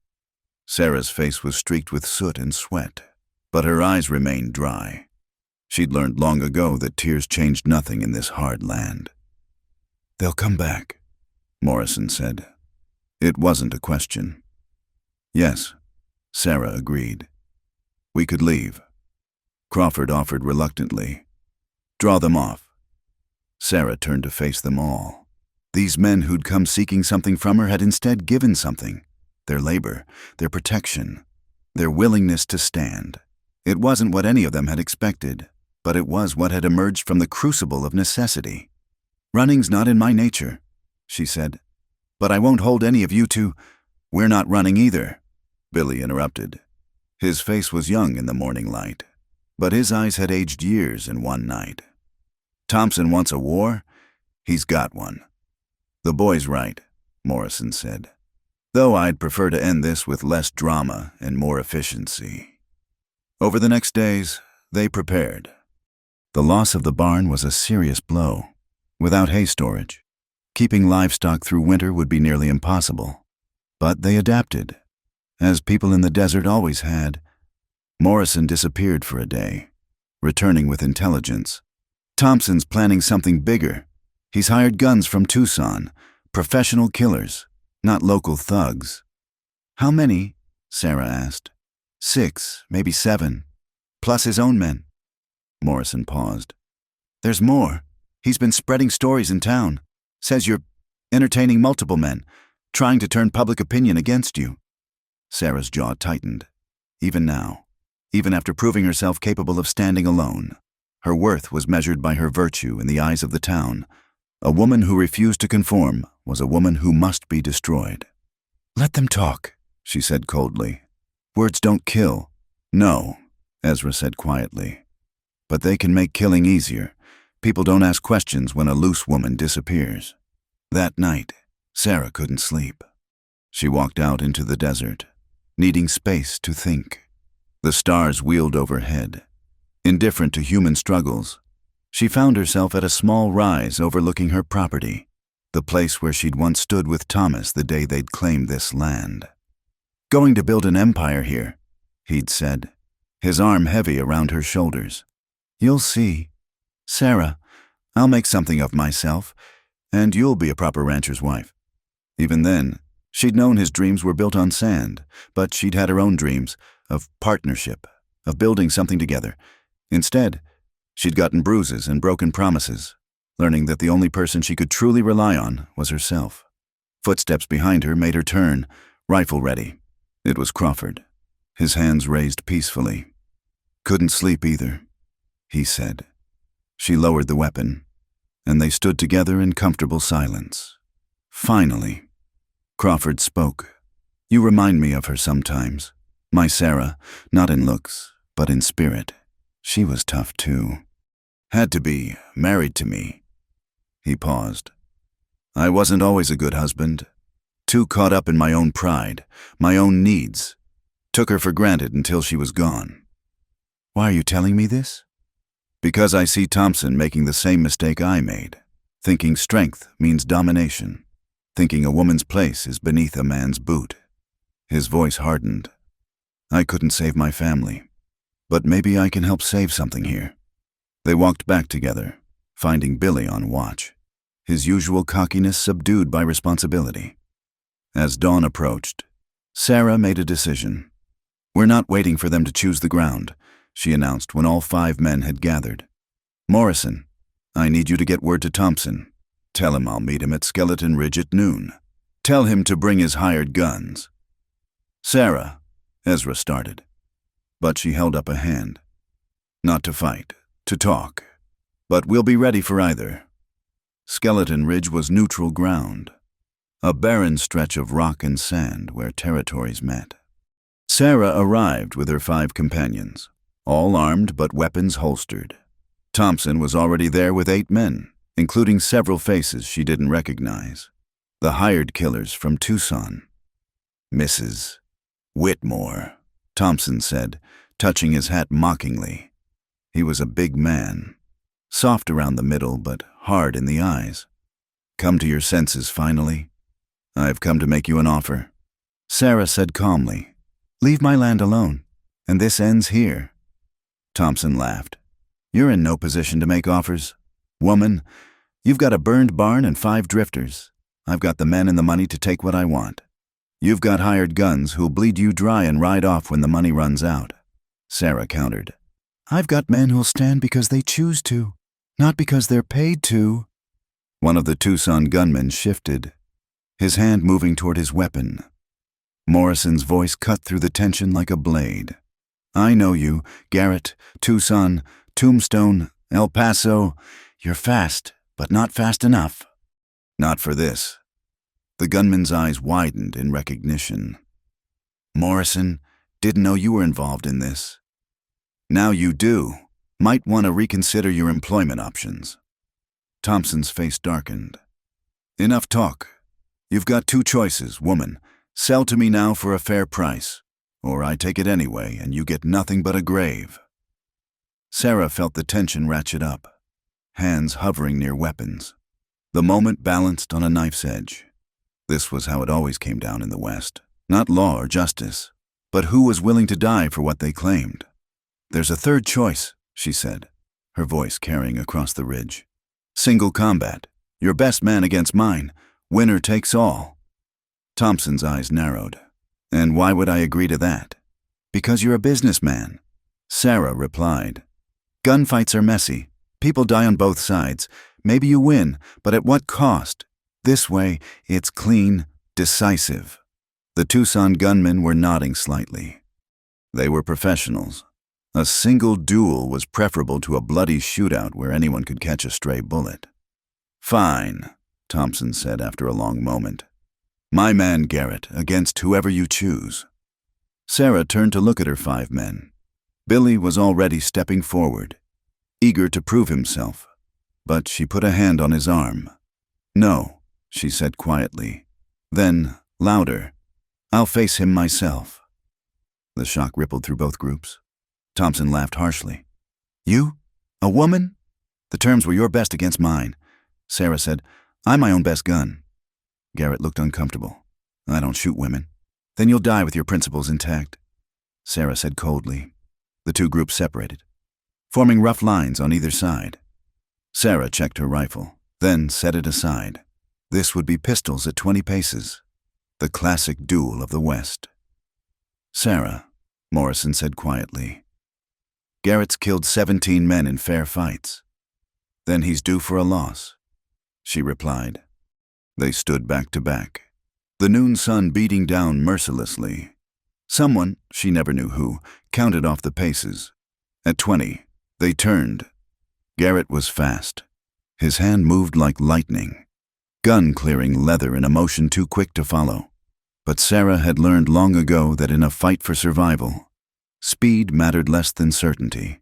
Sarah's face was streaked with soot and sweat, but her eyes remained dry. She'd learned long ago that tears changed nothing in this hard land. "They'll come back," Morrison said. It wasn't a question. "Yes," Sarah agreed. "We could leave." Crawford offered reluctantly. "Draw them off." Sarah turned to face them all. These men who'd come seeking something from her had instead given something. Their labor, their protection, their willingness to stand. It wasn't what any of them had expected, but it was what had emerged from the crucible of necessity. "Running's not in my nature," she said. "But I won't hold any of you to—" "We're not running either," Billy interrupted. His face was young in the morning light, but his eyes had aged years in one night. "Thompson wants a war? He's got one." "The boy's right," Morrison said. "Though I'd prefer to end this with less drama and more efficiency." Over the next days, they prepared. The loss of the barn was a serious blow. Without hay storage, keeping livestock through winter would be nearly impossible. But they adapted, as people in the desert always had. Morrison disappeared for a day, returning with intelligence. "Thompson's planning something bigger. He's hired guns from Tucson, professional killers, not local thugs." "How many?" Sarah asked. 6, maybe 7, plus his own men." Morrison paused. "There's more. He's been spreading stories in town. Says you're entertaining multiple men, trying to turn public opinion against you." Sarah's jaw tightened. Even now, even after proving herself capable of standing alone, her worth was measured by her virtue in the eyes of the town. A woman who refused to conform was a woman who must be destroyed. "Let them talk," she said coldly. "Words don't kill." "No," Ezra said quietly. "But they can make killing easier. People don't ask questions when a loose woman disappears." That night, Sarah couldn't sleep. She walked out into the desert, needing space to think. The stars wheeled overhead. Indifferent to human struggles, she found herself at a small rise overlooking her property, the place where she'd once stood with Thomas the day they'd claimed this land. "Going to build an empire here," he'd said, his arm heavy around her shoulders. "You'll see. Sarah, I'll make something of myself, and you'll be a proper rancher's wife." Even then, she'd known his dreams were built on sand, but she'd had her own dreams of partnership, of building something together. Instead, she'd gotten bruises and broken promises, learning that the only person she could truly rely on was herself. Footsteps behind her made her turn, rifle ready. It was Crawford, his hands raised peacefully. "Couldn't sleep either," he said. She lowered the weapon, and they stood together in comfortable silence. Finally, Crawford spoke. "You remind me of her sometimes. My Sarah, not in looks, but in spirit. She was tough too. Had to be, married to me." He paused. "I wasn't always a good husband. Too caught up in my own pride, my own needs. Took her for granted until she was gone." "Why are you telling me this?" "Because I see Thompson making the same mistake I made, thinking strength means domination, thinking a woman's place is beneath a man's boot." His voice hardened. "I couldn't save my family, but maybe I can help save something here." They walked back together, finding Billy on watch, his usual cockiness subdued by responsibility. As dawn approached, Sarah made a decision. "We're not waiting for them to choose the ground," she announced when all 5 men had gathered. "Morrison, I need you to get word to Thompson. Tell him I'll meet him at Skeleton Ridge at noon. Tell him to bring his hired guns." "Sarah," Ezra started. but she held up a hand. Not to fight, to talk. But we'll be ready for either. Skeleton Ridge was neutral ground, a barren stretch of rock and sand where territories met. Sarah arrived with her 5 companions, all armed but weapons holstered. Thompson was already there with 8 men, including several faces she didn't recognize. The hired killers from Tucson. Mrs. Whitmore, Thompson said, touching his hat mockingly. He was a big man, soft around the middle but hard in the eyes. Come to your senses finally? I've come to make you an offer. Sarah said calmly, leave my land alone, and this ends here. Thompson laughed. You're in no position to make offers. Woman, you've got a burned barn and 5 drifters. I've got the men and the money to take what I want. You've got hired guns who'll bleed you dry and ride off when the money runs out. Sarah countered. I've got men who'll stand because they choose to, not because they're paid to. One of the Tucson gunmen shifted, his hand moving toward his weapon. Morrison's voice cut through the tension like a blade. I know you, Garrett, Tucson, Tombstone, El Paso. You're fast, but not fast enough. Not for this. The gunman's eyes widened in recognition. Morrison, didn't know you were involved in this. Now you do. Might want to reconsider your employment options. Thompson's face darkened. Enough talk. You've got 2 choices, woman. Sell to me now for a fair price, or I take it anyway and you get nothing but a grave. Sarah felt the tension ratchet up, hands hovering near weapons. The moment balanced on a knife's edge. This was how it always came down in the West. Not law or justice, but who was willing to die for what they claimed. There's a third choice, she said, her voice carrying across the ridge. Single combat. Your best man against mine. Winner takes all. Thompson's eyes narrowed. And why would I agree to that? Because you're a businessman. Sarah replied. Gunfights are messy. People die on both sides. Maybe you win, but at what cost? This way, it's clean, decisive. The Tucson gunmen were nodding slightly. They were professionals. A single duel was preferable to a bloody shootout where anyone could catch a stray bullet. Fine, Thompson said after a long moment. My man Garrett against whoever you choose. Sarah turned to look at her 5 men. Billy was already stepping forward, eager to prove himself, but she put a hand on his arm. No, she said quietly. Then, louder, I'll face him myself. The shock rippled through both groups. Thompson laughed harshly. You? A woman? The terms were your best against mine. Sarah said, I'm my own best gun. Garrett looked uncomfortable. I don't shoot women. Then you'll die with your principles intact. Sarah said coldly. The 2 groups separated, forming rough lines on either side. Sarah checked her rifle, then set it aside. This would be pistols at 20 paces. The classic duel of the West. Sarah, Morrison said quietly. Garrett's killed 17 men in fair fights. Then he's due for a loss, she replied. They stood back to back, the noon sun beating down mercilessly. Someone, she never knew who, counted off the paces. At 20, they turned. Garrett was fast. His hand moved like lightning, gun clearing leather in a motion too quick to follow. But Sarah had learned long ago that in a fight for survival, speed mattered less than certainty.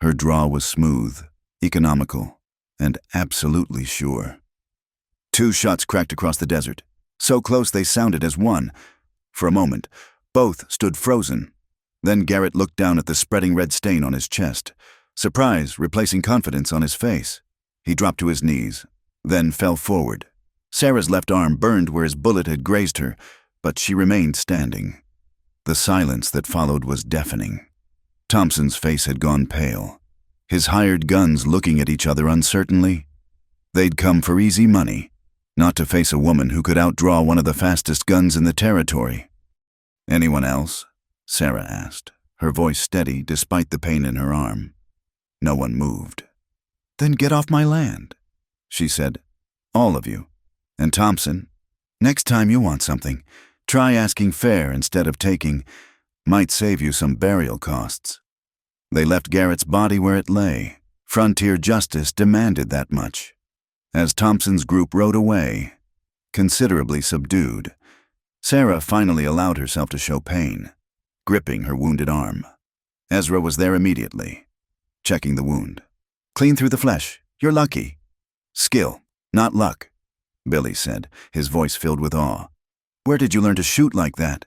Her draw was smooth, economical, and absolutely sure. 2 shots cracked across the desert, so close they sounded as one. For a moment, both stood frozen. Then Garrett looked down at the spreading red stain on his chest, surprise replacing confidence on his face. He dropped to his knees, then fell forward. Sarah's left arm burned where his bullet had grazed her, but she remained standing. The silence that followed was deafening. Thompson's face had gone pale, his hired guns looking at each other uncertainly. They'd come for easy money, not to face a woman who could outdraw one of the fastest guns in the territory. Anyone else? Sarah asked, her voice steady despite the pain in her arm. No one moved. Then get off my land, she said. All of you. And Thompson, next time you want something, try asking fair instead of taking. Might save you some burial costs. They left Garrett's body where it lay. Frontier justice demanded that much. As Thompson's group rode away, considerably subdued, Sarah finally allowed herself to show pain, gripping her wounded arm. Ezra was there immediately, checking the wound. "Clean through the flesh. You're lucky." "Skill, not luck," Billy said, his voice filled with awe. "Where did you learn to shoot like that?"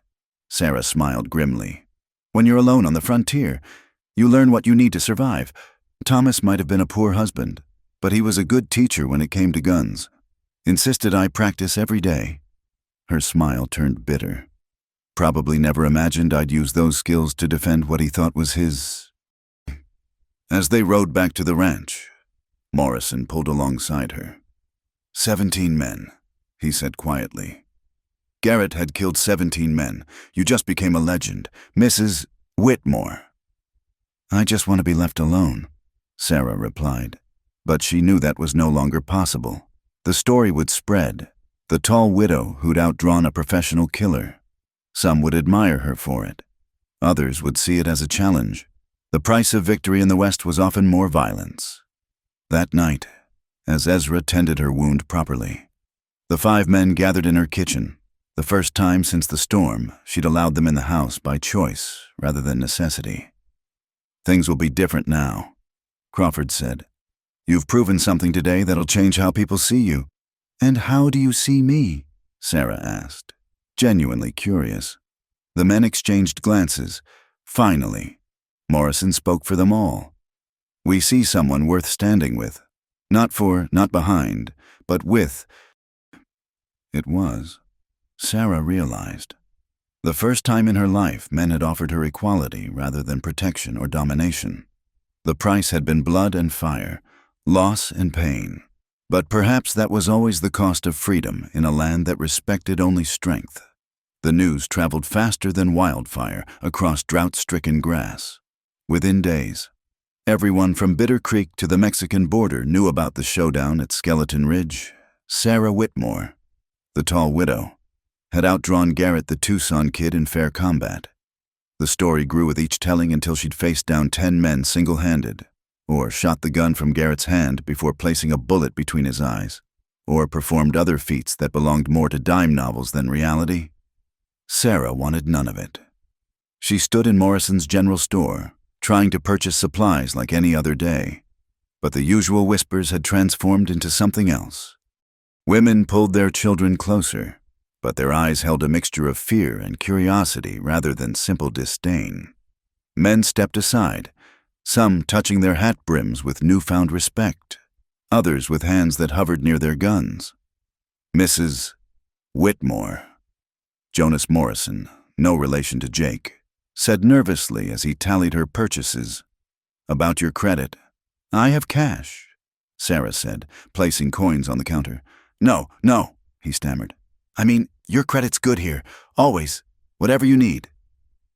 Sarah smiled grimly. "When you're alone on the frontier, you learn what you need to survive. Thomas might have been a poor husband, but he was a good teacher when it came to guns. Insisted I practice every day." Her smile turned bitter. "Probably never imagined I'd use those skills to defend what he thought was his." As they rode back to the ranch, Morrison pulled alongside her. 17 men, he said quietly. "Garrett had killed 17 men. You just became a legend. Mrs. Whitmore." "I just want to be left alone," Sarah replied. But she knew that was no longer possible. The story would spread. The tall widow who'd outdrawn a professional killer. Some would admire her for it. Others would see it as a challenge. The price of victory in the West was often more violence. That night, as Ezra tended her wound properly, the 5 men gathered in her kitchen. The first time since the storm, she'd allowed them in the house by choice rather than necessity. "Things will be different now," Crawford said. "You've proven something today that'll change how people see you." "And how do you see me?" Sarah asked, genuinely curious. The men exchanged glances. Finally, Morrison spoke for them all. "We see someone worth standing with. Not for, not behind, but with." It was, Sarah realized, the first time in her life men had offered her equality rather than protection or domination. The price had been blood and fire, loss and pain. But perhaps that was always the cost of freedom in a land that respected only strength. The news traveled faster than wildfire across drought-stricken grass. Within days, everyone from Bitter Creek to the Mexican border knew about the showdown at Skeleton Ridge. Sarah Whitmore, the tall widow, had outdrawn Garrett the Tucson kid in fair combat. The story grew with each telling until she'd faced down 10 men single-handed, or shot the gun from Garrett's hand before placing a bullet between his eyes, or performed other feats that belonged more to dime novels than reality. Sarah wanted none of it. She stood in Morrison's general store, trying to purchase supplies like any other day, but the usual whispers had transformed into something else. Women pulled their children closer, but their eyes held a mixture of fear and curiosity rather than simple disdain. Men stepped aside, some touching their hat brims with newfound respect, others with hands that hovered near their guns. Mrs. Whitmore, Jonas Morrison, no relation to Jake, said nervously as he tallied her purchases. "About your credit." "I have cash," Sarah said, placing coins on the counter. No, he stammered. "I mean, your credit's good here, always, whatever you need."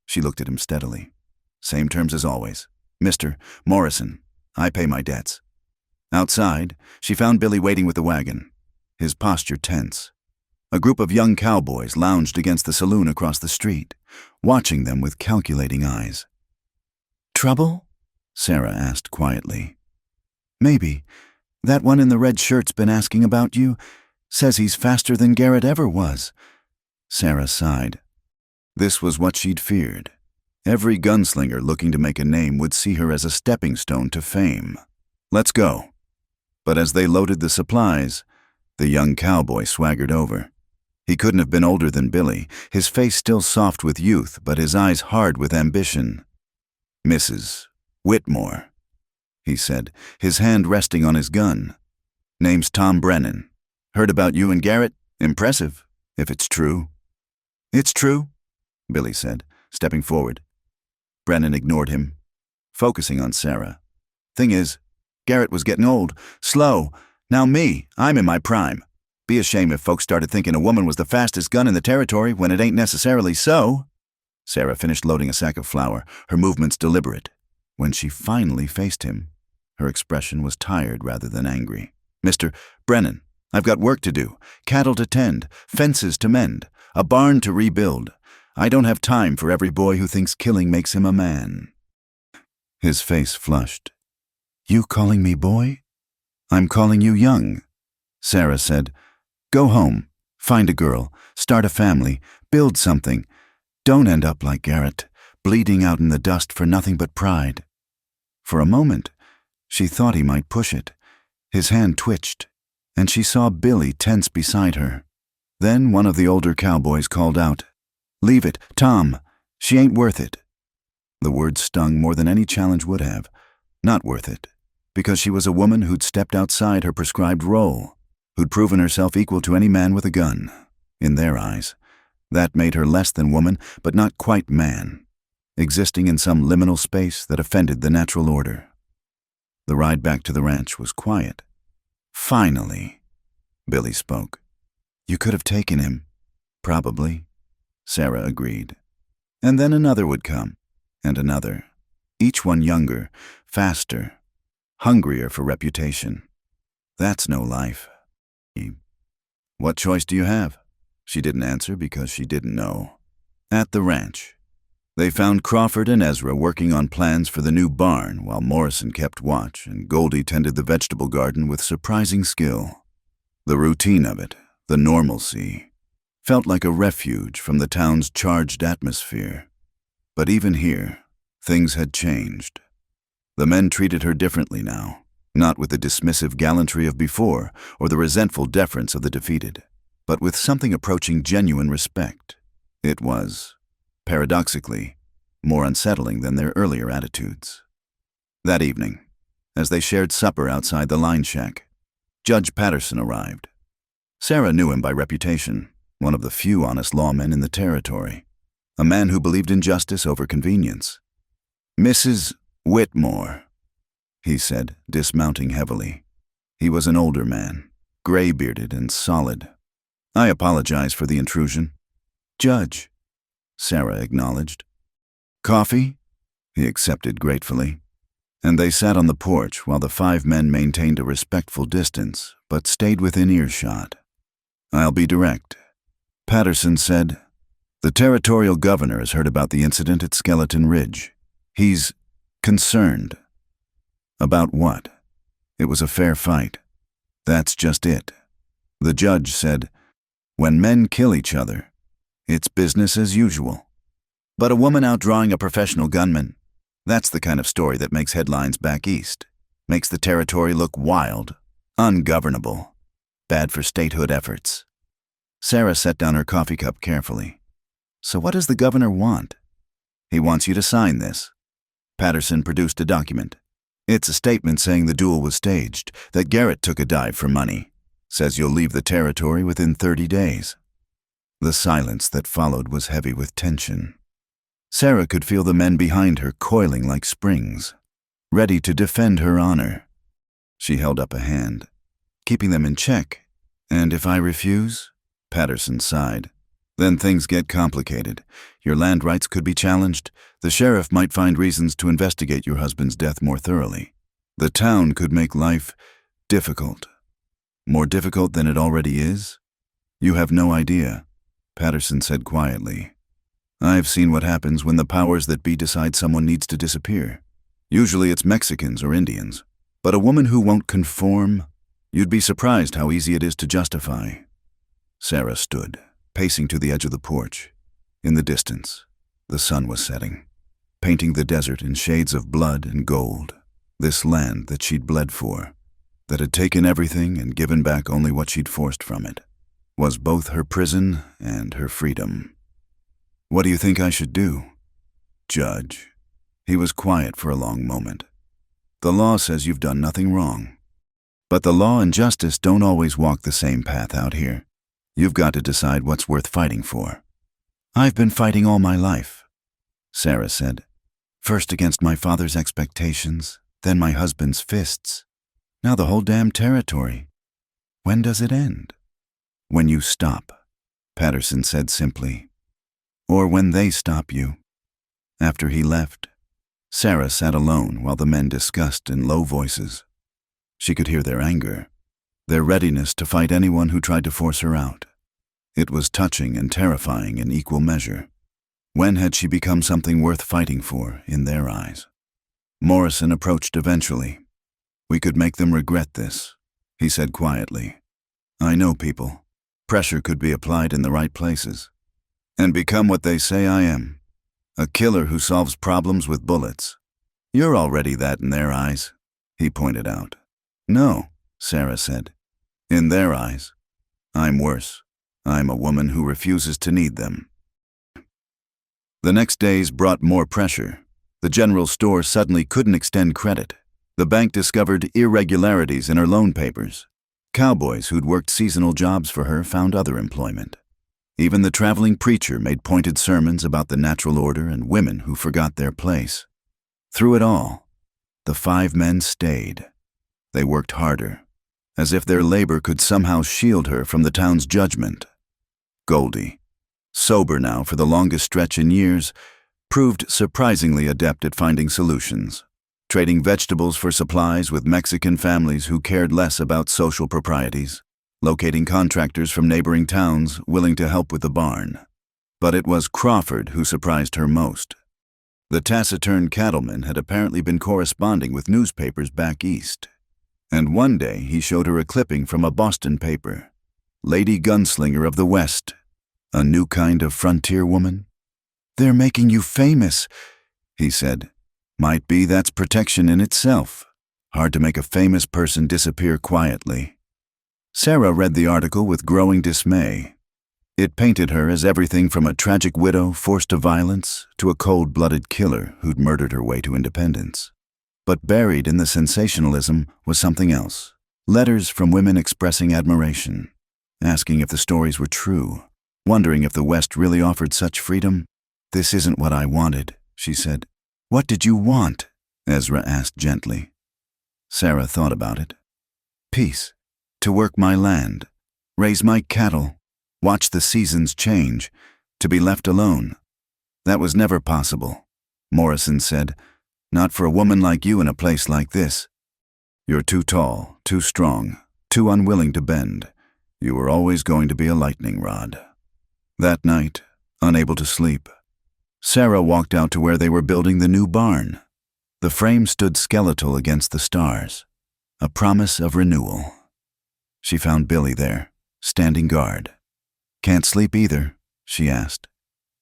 She looked at him steadily. "Same terms as always. Mr. Morrison, I pay my debts." Outside, she found Billy waiting with the wagon, his posture tense. A group of young cowboys lounged against the saloon across the street, watching them with calculating eyes. "Trouble?" Sarah asked quietly. "Maybe. That one in the red shirt's been asking about you. Says he's faster than Garrett ever was." Sarah sighed. This was what she'd feared. Every gunslinger looking to make a name would see her as a stepping stone to fame. "Let's go." But as they loaded the supplies, the young cowboy swaggered over. He couldn't have been older than Billy, his face still soft with youth, but his eyes hard with ambition. "Mrs. Whitmore," he said, his hand resting on his gun. "Name's Tom Brennan. Heard about you and Garrett? Impressive, if it's true." "It's true," Billy said, stepping forward. Brennan ignored him, focusing on Sarah. "Thing is, Garrett was getting old, slow. Now me, I'm in my prime. Be a shame if folks started thinking a woman was the fastest gun in the territory when it ain't necessarily so." Sarah finished loading a sack of flour, her movements deliberate. When she finally faced him, her expression was tired rather than angry. "Mr. Brennan, I've got work to do, cattle to tend, fences to mend, a barn to rebuild. I don't have time for every boy who thinks killing makes him a man." His face flushed. "You calling me boy?" "I'm calling you young," Sarah said. "Go home, find a girl, start a family, build something. Don't end up like Garrett, bleeding out in the dust for nothing but pride." For a moment, she thought he might push it. His hand twitched, and she saw Billy tense beside her. Then one of the older cowboys called out, "Leave it, Tom. She ain't worth it." The words stung more than any challenge would have. Not worth it, because she was a woman who'd stepped outside her prescribed role, who'd proven herself equal to any man with a gun. In their eyes, that made her less than woman, but not quite man, existing in some liminal space that offended the natural order. The ride back to the ranch was quiet. "Finally," Billy spoke. "You could have taken him." "Probably," Sarah agreed. And then another would come, and another, each one younger, faster, hungrier for reputation. That's no life. "What choice do you have?" She didn't answer because she didn't know. At the ranch, they found Crawford and Ezra working on plans for the new barn while Morrison kept watch and Goldie tended the vegetable garden with surprising skill. The routine of it, the normalcy, felt like a refuge from the town's charged atmosphere. But even here, things had changed. The men treated her differently now, not with the dismissive gallantry of before or the resentful deference of the defeated, but with something approaching genuine respect. It was, paradoxically, more unsettling than their earlier attitudes. That evening, as they shared supper outside the line shack, Judge Patterson arrived. Sarah knew him by reputation, one of the few honest lawmen in the territory, a man who believed in justice over convenience. "Mrs. Whitmore," he said, dismounting heavily. He was an older man, gray-bearded and solid. "I apologize for the intrusion." "Judge," Sarah acknowledged. "Coffee?" he accepted gratefully. And they sat on the porch while the 5 men maintained a respectful distance, but stayed within earshot. "I'll be direct," Patterson said. "The territorial governor has heard about the incident at Skeleton Ridge. He's concerned." "About what?" "It was a fair fight." "That's just it." The judge said, "When men kill each other, it's business as usual. But a woman outdrawing a professional gunman, that's the kind of story that makes headlines back east, makes the territory look wild, ungovernable, bad for statehood efforts." Sarah set down her coffee cup carefully. "So what does the governor want?" "He wants you to sign this." Patterson produced a document. "It's a statement saying the duel was staged, that Garrett took a dive for money. Says you'll leave the territory within 30 days. The silence that followed was heavy with tension. Sarah could feel the men behind her coiling like springs, ready to defend her honor. She held up a hand, keeping them in check. "And if I refuse?" Patterson sighed. "Then things get complicated. Your land rights could be challenged. The sheriff might find reasons to investigate your husband's death more thoroughly. The town could make life difficult. More difficult than it already is? You have no idea," Patterson said quietly. "I've seen what happens when the powers that be decide someone needs to disappear. Usually it's Mexicans or Indians. But a woman who won't conform, you'd be surprised how easy it is to justify." Sarah stood, pacing to the edge of the porch. In the distance, the sun was setting, painting the desert in shades of blood and gold. This land that she'd bled for, that had taken everything and given back only what she'd forced from it, was both her prison and her freedom. "What do you think I should do?" "Judge." He was quiet for a long moment. "The law says you've done nothing wrong. But the law and justice don't always walk the same path out here. You've got to decide what's worth fighting for." "I've been fighting all my life," Sarah said. "First against my father's expectations, then my husband's fists. Now the whole damn territory. When does it end?" "When you stop," Patterson said simply. "Or when they stop you." After he left, Sarah sat alone while the men discussed in low voices. She could hear their anger, their readiness to fight anyone who tried to force her out. It was touching and terrifying in equal measure. When had she become something worth fighting for in their eyes? Morrison approached eventually. "We could make them regret this," he said quietly. "I know people. Pressure could be applied in the right places. And become what they say I am. A killer who solves problems with bullets. You're already that in their eyes," he pointed out. "No," Sarah said. "In their eyes, I'm worse. I'm a woman who refuses to need them." The next days brought more pressure. The general store suddenly couldn't extend credit. The bank discovered irregularities in her loan papers. Cowboys who'd worked seasonal jobs for her found other employment. Even the traveling preacher made pointed sermons about the natural order and women who forgot their place. Through it all, the 5 men stayed. They worked harder, as if their labor could somehow shield her from the town's judgment. Goldie, sober now for the longest stretch in years, proved surprisingly adept at finding solutions, trading vegetables for supplies with Mexican families who cared less about social proprieties, locating contractors from neighboring towns willing to help with the barn. But it was Crawford who surprised her most. The taciturn cattleman had apparently been corresponding with newspapers back east. And one day he showed her a clipping from a Boston paper. Lady Gunslinger of the West, a new kind of frontier woman. "They're making you famous," he said. "Might be that's protection in itself. Hard to make a famous person disappear quietly." Sarah read the article with growing dismay. It painted her as everything from a tragic widow forced to violence to a cold-blooded killer who'd murdered her way to independence. But buried in the sensationalism was something else. Letters from women expressing admiration, asking if the stories were true, wondering if the West really offered such freedom. "This isn't what I wanted," she said. "What did you want?" Ezra asked gently. Sarah thought about it. "Peace. To work my land, raise my cattle, watch the seasons change, to be left alone. That was never possible," Morrison said. "Not for a woman like you in a place like this. You're too tall, too strong, too unwilling to bend. You were always going to be a lightning rod." That night, unable to sleep, Sarah walked out to where they were building the new barn. The frame stood skeletal against the stars, a promise of renewal. She found Billy there, standing guard. "Can't sleep either," she asked.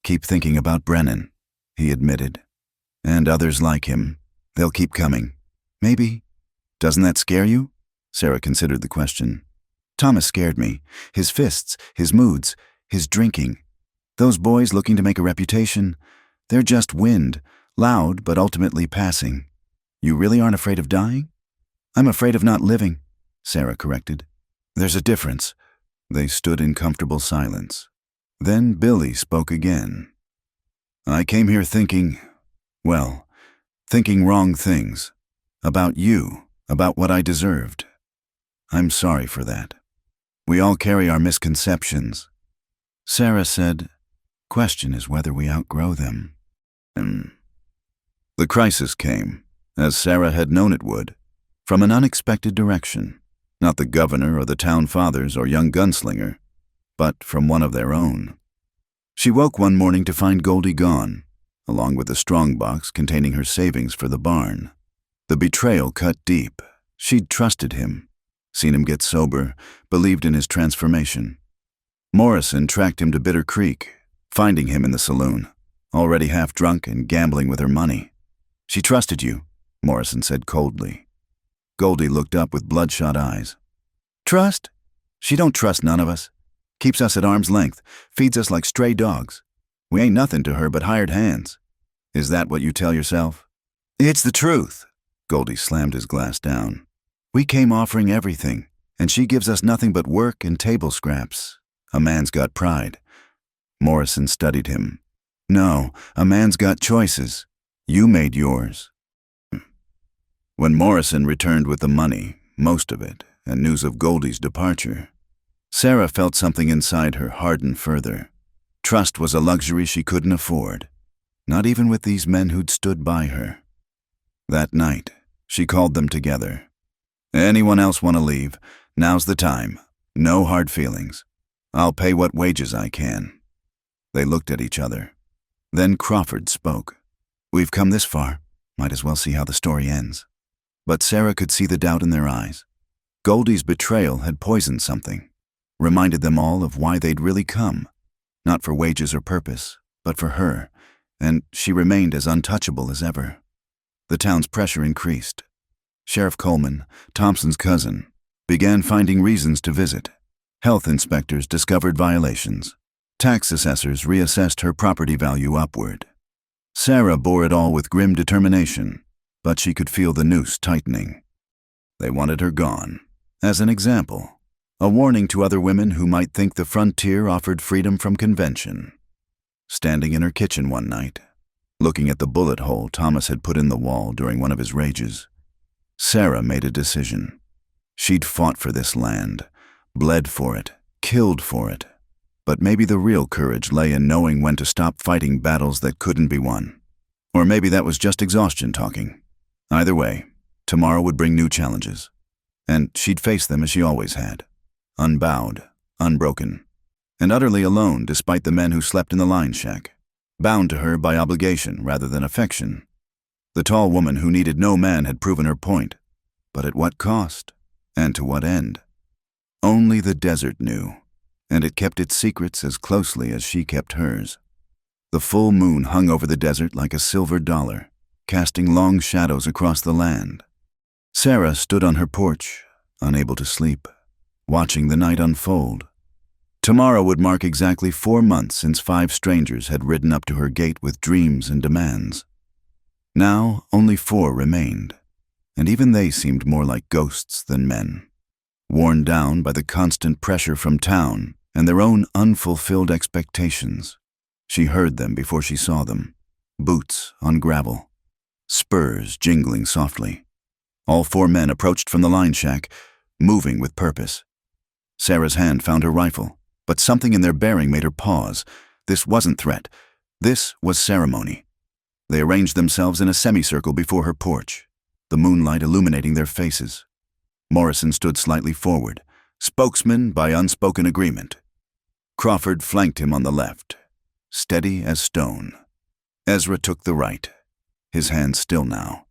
"Keep thinking about Brennan," he admitted. "And others like him. They'll keep coming. Maybe. Doesn't that scare you?" Sarah considered the question. "Thomas scared me. His fists, his moods, his drinking. Those boys looking to make a reputation, they're just wind, loud but ultimately passing. You really aren't afraid of dying?" "I'm afraid of not living," Sarah corrected. "There's a difference." They stood in comfortable silence. Then Billy spoke again. "I came here thinking wrong things. About you, about what I deserved. I'm sorry for that. We all carry our misconceptions." Sarah said, "Question is whether we outgrow them." The crisis came, as Sarah had known it would, from an unexpected direction. Not the governor or the town fathers or young gunslinger, but from one of their own. She woke one morning to find Goldie gone, along with the strongbox containing her savings for the barn. The betrayal cut deep. She'd trusted him, seen him get sober, believed in his transformation. Morrison tracked him to Bitter Creek, finding him in the saloon, already half drunk and gambling with her money. "She trusted you," Morrison said coldly. Goldie looked up with bloodshot eyes. "Trust? She don't trust none of us. Keeps us at arm's length, feeds us like stray dogs. We ain't nothing to her but hired hands. Is that what you tell yourself?" "It's the truth." Goldie slammed his glass down. "We came offering everything, and she gives us nothing but work and table scraps. A man's got pride." Morrison studied him. "No, a man's got choices. You made yours." When Morrison returned with the money, most of it, and news of Goldie's departure, Sarah felt something inside her harden further. Trust was a luxury she couldn't afford, not even with these men who'd stood by her. That night, she called them together. "Anyone else want to leave? Now's the time. No hard feelings. I'll pay what wages I can." They looked at each other. Then Crawford spoke. "We've come this far. Might as well see how the story ends." But Sarah could see the doubt in their eyes. Goldie's betrayal had poisoned something, reminded them all of why they'd really come. Not for wages or purpose, but for her, and she remained as untouchable as ever. The town's pressure increased. Sheriff Coleman, Thompson's cousin, began finding reasons to visit. Health inspectors discovered violations. Tax assessors reassessed her property value upward. Sarah bore it all with grim determination, but she could feel the noose tightening. They wanted her gone. As an example, a warning to other women who might think the frontier offered freedom from convention. Standing in her kitchen one night, looking at the bullet hole Thomas had put in the wall during one of his rages, Sarah made a decision. She'd fought for this land, bled for it, killed for it. But maybe the real courage lay in knowing when to stop fighting battles that couldn't be won. Or maybe that was just exhaustion talking. Either way, tomorrow would bring new challenges. And she'd face them as she always had. Unbowed, unbroken, and utterly alone despite the men who slept in the line shack. Bound to her by obligation rather than affection. The tall woman who needed no man had proven her point. But at what cost? And to what end? Only the desert knew, and it kept its secrets as closely as she kept hers. The full moon hung over the desert like a silver dollar, casting long shadows across the land. Sarah stood on her porch, unable to sleep, watching the night unfold. Tomorrow would mark exactly 4 months since 5 strangers had ridden up to her gate with dreams and demands. Now only 4 remained, and even they seemed more like ghosts than men. Worn down by the constant pressure from town and their own unfulfilled expectations. She heard them before she saw them. Boots on gravel. Spurs jingling softly. All 4 men approached from the line shack, moving with purpose. Sarah's hand found her rifle, but something in their bearing made her pause. This wasn't threat. This was ceremony. They arranged themselves in a semicircle before her porch, the moonlight illuminating their faces. Morrison stood slightly forward, spokesman by unspoken agreement. Crawford flanked him on the left, steady as stone. Ezra took the right, his hands still now.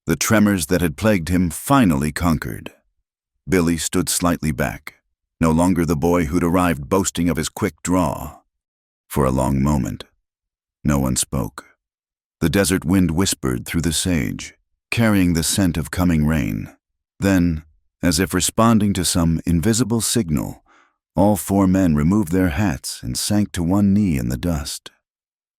The tremors that had plagued him finally conquered. Billy stood slightly back, no longer the boy who'd arrived boasting of his quick draw. For a long moment, no one spoke. The desert wind whispered through the sage, carrying the scent of coming rain. Then, as if responding to some invisible signal, all 4 men removed their hats and sank to one knee in the dust.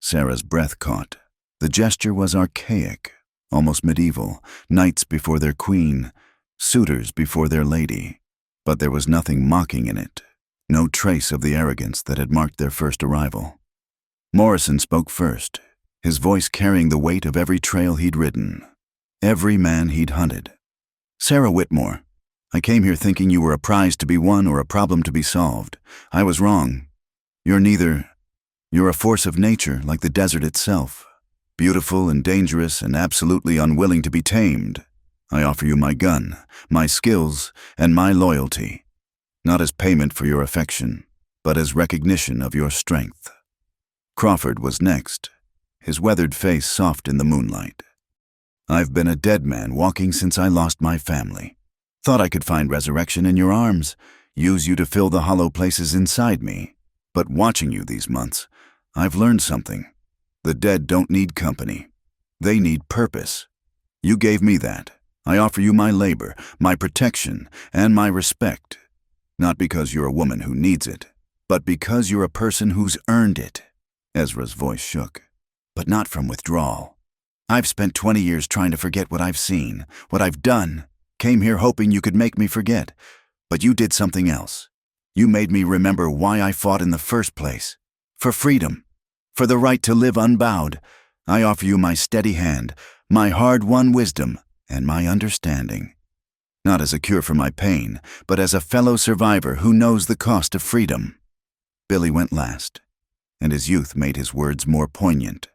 Sarah's breath caught. The gesture was archaic, almost medieval, knights before their queen, suitors before their lady. But there was nothing mocking in it, no trace of the arrogance that had marked their first arrival. Morrison spoke first, his voice carrying the weight of every trail he'd ridden, every man he'd hunted. "Sarah Whitmore, I came here thinking you were a prize to be won or a problem to be solved. I was wrong. You're neither. You're a force of nature like the desert itself, beautiful and dangerous and absolutely unwilling to be tamed. I offer you my gun, my skills, and my loyalty, not as payment for your affection, but as recognition of your strength." Crawford was next, his weathered face soft in the moonlight. "I've been a dead man walking since I lost my family. Thought I could find resurrection in your arms, use you to fill the hollow places inside me. But watching you these months, I've learned something. The dead don't need company. They need purpose. You gave me that. I offer you my labor, my protection, and my respect. Not because you're a woman who needs it, but because you're a person who's earned it." Ezra's voice shook, but not from withdrawal. "I've spent 20 years trying to forget what I've seen, what I've done. Came here hoping you could make me forget, but you did something else. You made me remember why I fought in the first place. For freedom, for the right to live unbowed. I offer you my steady hand, my hard-won wisdom, and my understanding. Not as a cure for my pain, but as a fellow survivor who knows the cost of freedom." Billy went last, and his youth made his words more poignant.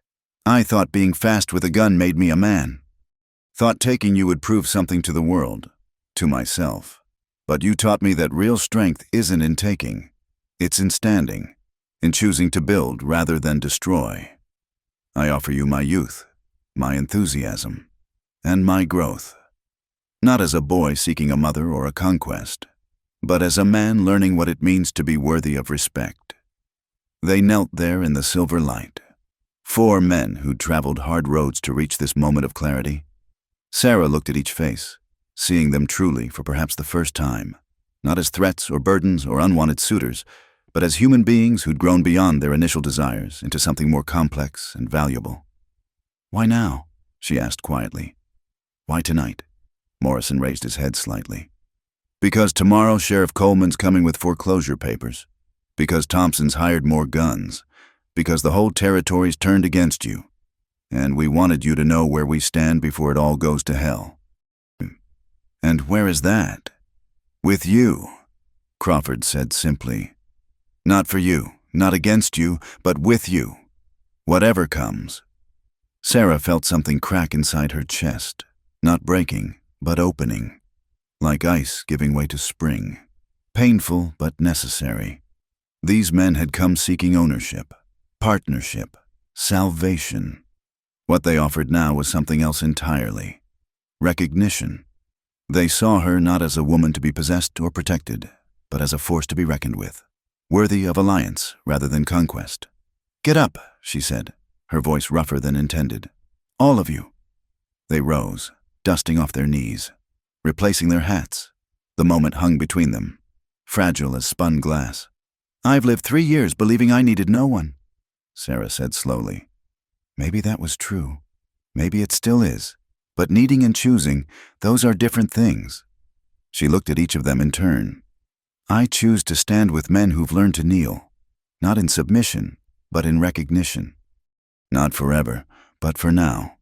"I thought being fast with a gun made me a man. Thought taking you would prove something to the world, to myself. But you taught me that real strength isn't in taking. It's in standing, in choosing to build rather than destroy." I offer you my youth, my enthusiasm, and my growth. Not as a boy seeking a mother or a conquest, but as a man learning what it means to be worthy of respect. They knelt there in the silver light. 4 men who'd traveled hard roads to reach this moment of clarity. Sarah looked at each face, seeing them truly for perhaps the first time, not as threats or burdens or unwanted suitors, but as human beings who'd grown beyond their initial desires into something more complex and valuable. "Why now?" she asked quietly. "Why tonight?" Morrison raised his head slightly. "Because tomorrow Sheriff Coleman's coming with foreclosure papers. Because Thompson's hired more guns. Because the whole territory's turned against you. And we wanted you to know where we stand before it all goes to hell." "And where is that?" "With you," Crawford said simply. "Not for you, not against you, but with you. Whatever comes." Sarah felt something crack inside her chest, not breaking, but opening, like ice giving way to spring. Painful, but necessary. These men had come seeking ownership, partnership, salvation. What they offered now was something else entirely. Recognition. They saw her not as a woman to be possessed or protected, but as a force to be reckoned with, worthy of alliance rather than conquest. "Get up," she said, her voice rougher than intended. "All of you." They rose, dusting off their knees, replacing their hats. The moment hung between them, fragile as spun glass. "I've lived 3 years believing I needed no one," Sarah said slowly. Maybe that was true. Maybe it still is. But needing and choosing, those are different things. She looked at each of them in turn. "I choose to stand with men who've learned to kneel, not in submission, but in recognition. Not forever, but for now."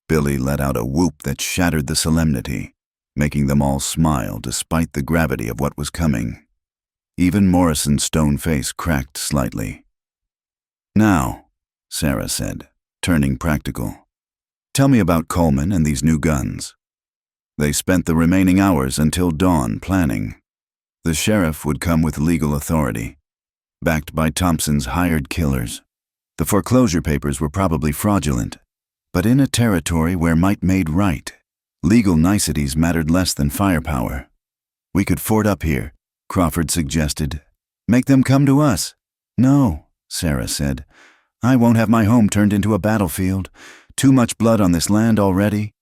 Billy let out a whoop that shattered the solemnity, making them all smile despite the gravity of what was coming. Even Morrison's stone face cracked slightly. "Now," Sarah said, turning practical, "tell me about Coleman and these new guns." They spent the remaining hours until dawn planning. The sheriff would come with legal authority, backed by Thompson's hired killers. The foreclosure papers were probably fraudulent, but in a territory where might made right, legal niceties mattered less than firepower. "We could ford up here," Crawford suggested. "Make them come to us." "No," Sarah said. "I won't have my home turned into a battlefield. Too much blood on this land already."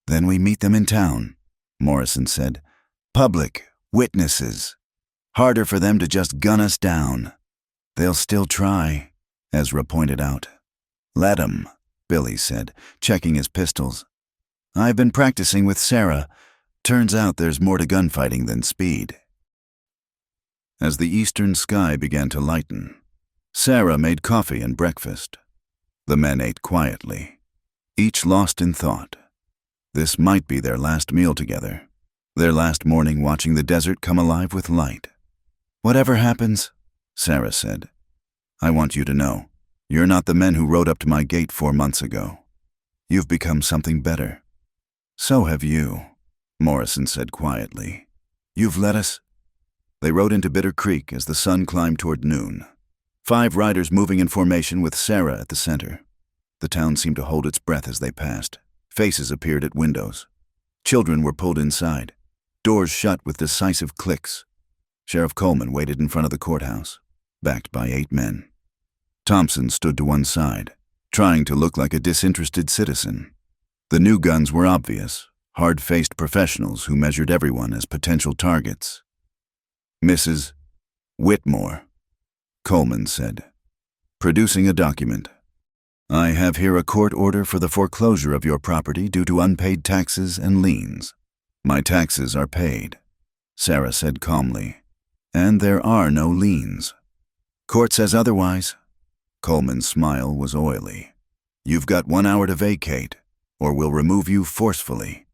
"Then we meet them in town," Morrison said. "Public, witnesses. Harder for them to just gun us down." "They'll still try," Ezra pointed out. "Let 'em," Billy said, checking his pistols. "I've been practicing with Sarah. Turns out there's more to gunfighting than speed." As the eastern sky began to lighten, Sarah made coffee and breakfast. The men ate quietly, each lost in thought. This might be their last meal together, their last morning watching the desert come alive with light. "Whatever happens," Sarah said, "I want you to know, you're not the men who rode up to my gate 4 months ago. You've become something better." "So have you," Morrison said quietly. "You've let us—" They rode into Bitter Creek as the sun climbed toward noon. 5 riders moving in formation with Sarah at the center. The town seemed to hold its breath as they passed. Faces appeared at windows. Children were pulled inside. Doors shut with decisive clicks. Sheriff Coleman waited in front of the courthouse, backed by 8 men. Thompson stood to one side, trying to look like a disinterested citizen. The new guns were obvious, hard-faced professionals who measured everyone as potential targets. "Mrs. Whitmore," Coleman said, producing a document. "I have here a court order for the foreclosure of your property due to unpaid taxes and liens." "My taxes are paid," Sarah said calmly, "and there are no liens." "Court says otherwise." Coleman's smile was oily. "You've got 1 hour to vacate, or we'll remove you forcefully."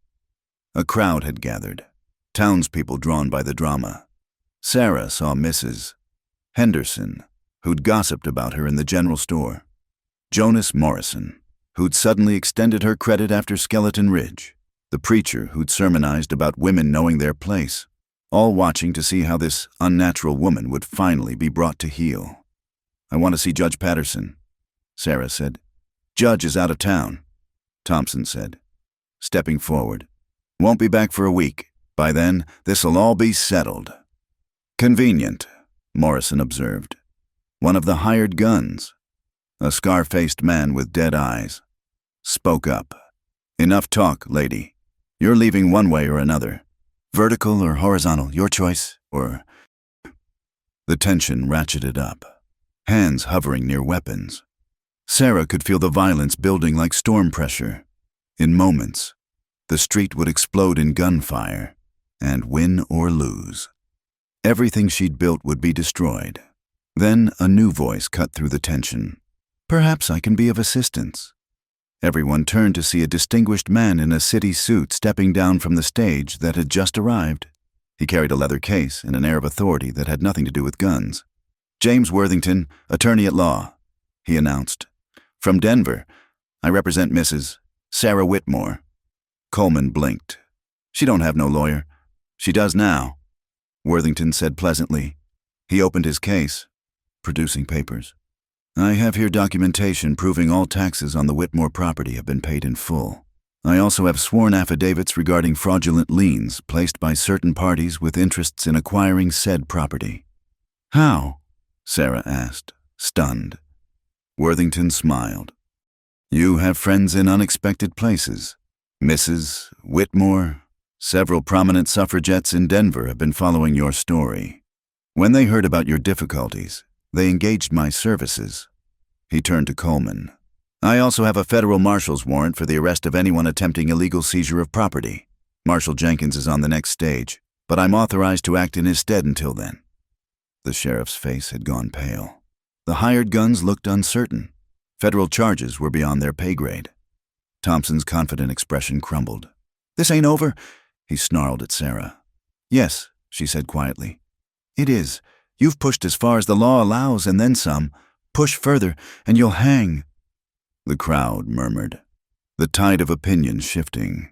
A crowd had gathered, townspeople drawn by the drama. Sarah saw Mrs. Henderson, who'd gossiped about her in the general store. Jonas Morrison, who'd suddenly extended her credit after Skeleton Ridge. The preacher who'd sermonized about women knowing their place, all watching to see how this unnatural woman would finally be brought to heel. "I want to see Judge Patterson," Sarah said. Judge is out of town, Thompson said, stepping forward. Won't be back for a week. By then, this'll all be settled. Convenient, Morrison observed. One of the hired guns, a scar-faced man with dead eyes, spoke up. Enough talk, lady. You're leaving one way or another. Vertical or horizontal, your choice, or... The tension ratcheted up, hands hovering near weapons. Sarah could feel the violence building like storm pressure. In moments, the street would explode in gunfire, and win or lose. Everything she'd built would be destroyed. Then a new voice cut through the tension. Perhaps I can be of assistance. Everyone turned to see a distinguished man in a city suit stepping down from the stage that had just arrived. He carried a leather case and an air of authority that had nothing to do with guns. James Worthington, attorney at law, he announced. From Denver, I represent Mrs. Sarah Whitmore. Coleman blinked. She don't have no lawyer. She does now, Worthington said pleasantly. He opened his case, producing papers. I have here documentation proving all taxes on the Whitmore property have been paid in full. I also have sworn affidavits regarding fraudulent liens placed by certain parties with interests in acquiring said property. How? Sarah asked, stunned. Worthington smiled. You have friends in unexpected places. Mrs. Whitmore, several prominent suffragettes in Denver have been following your story. When they heard about your difficulties, they engaged my services. He turned to Coleman. I also have a federal marshal's warrant for the arrest of anyone attempting illegal seizure of property. Marshal Jenkins is on the next stage, but I'm authorized to act in his stead until then. The sheriff's face had gone pale. The hired guns looked uncertain. Federal charges were beyond their pay grade. Thompson's confident expression crumbled. This ain't over, he snarled at Sarah. Yes, she said quietly. It is. You've pushed as far as the law allows and then some. Push further, and you'll hang. The crowd murmured, the tide of opinion shifting.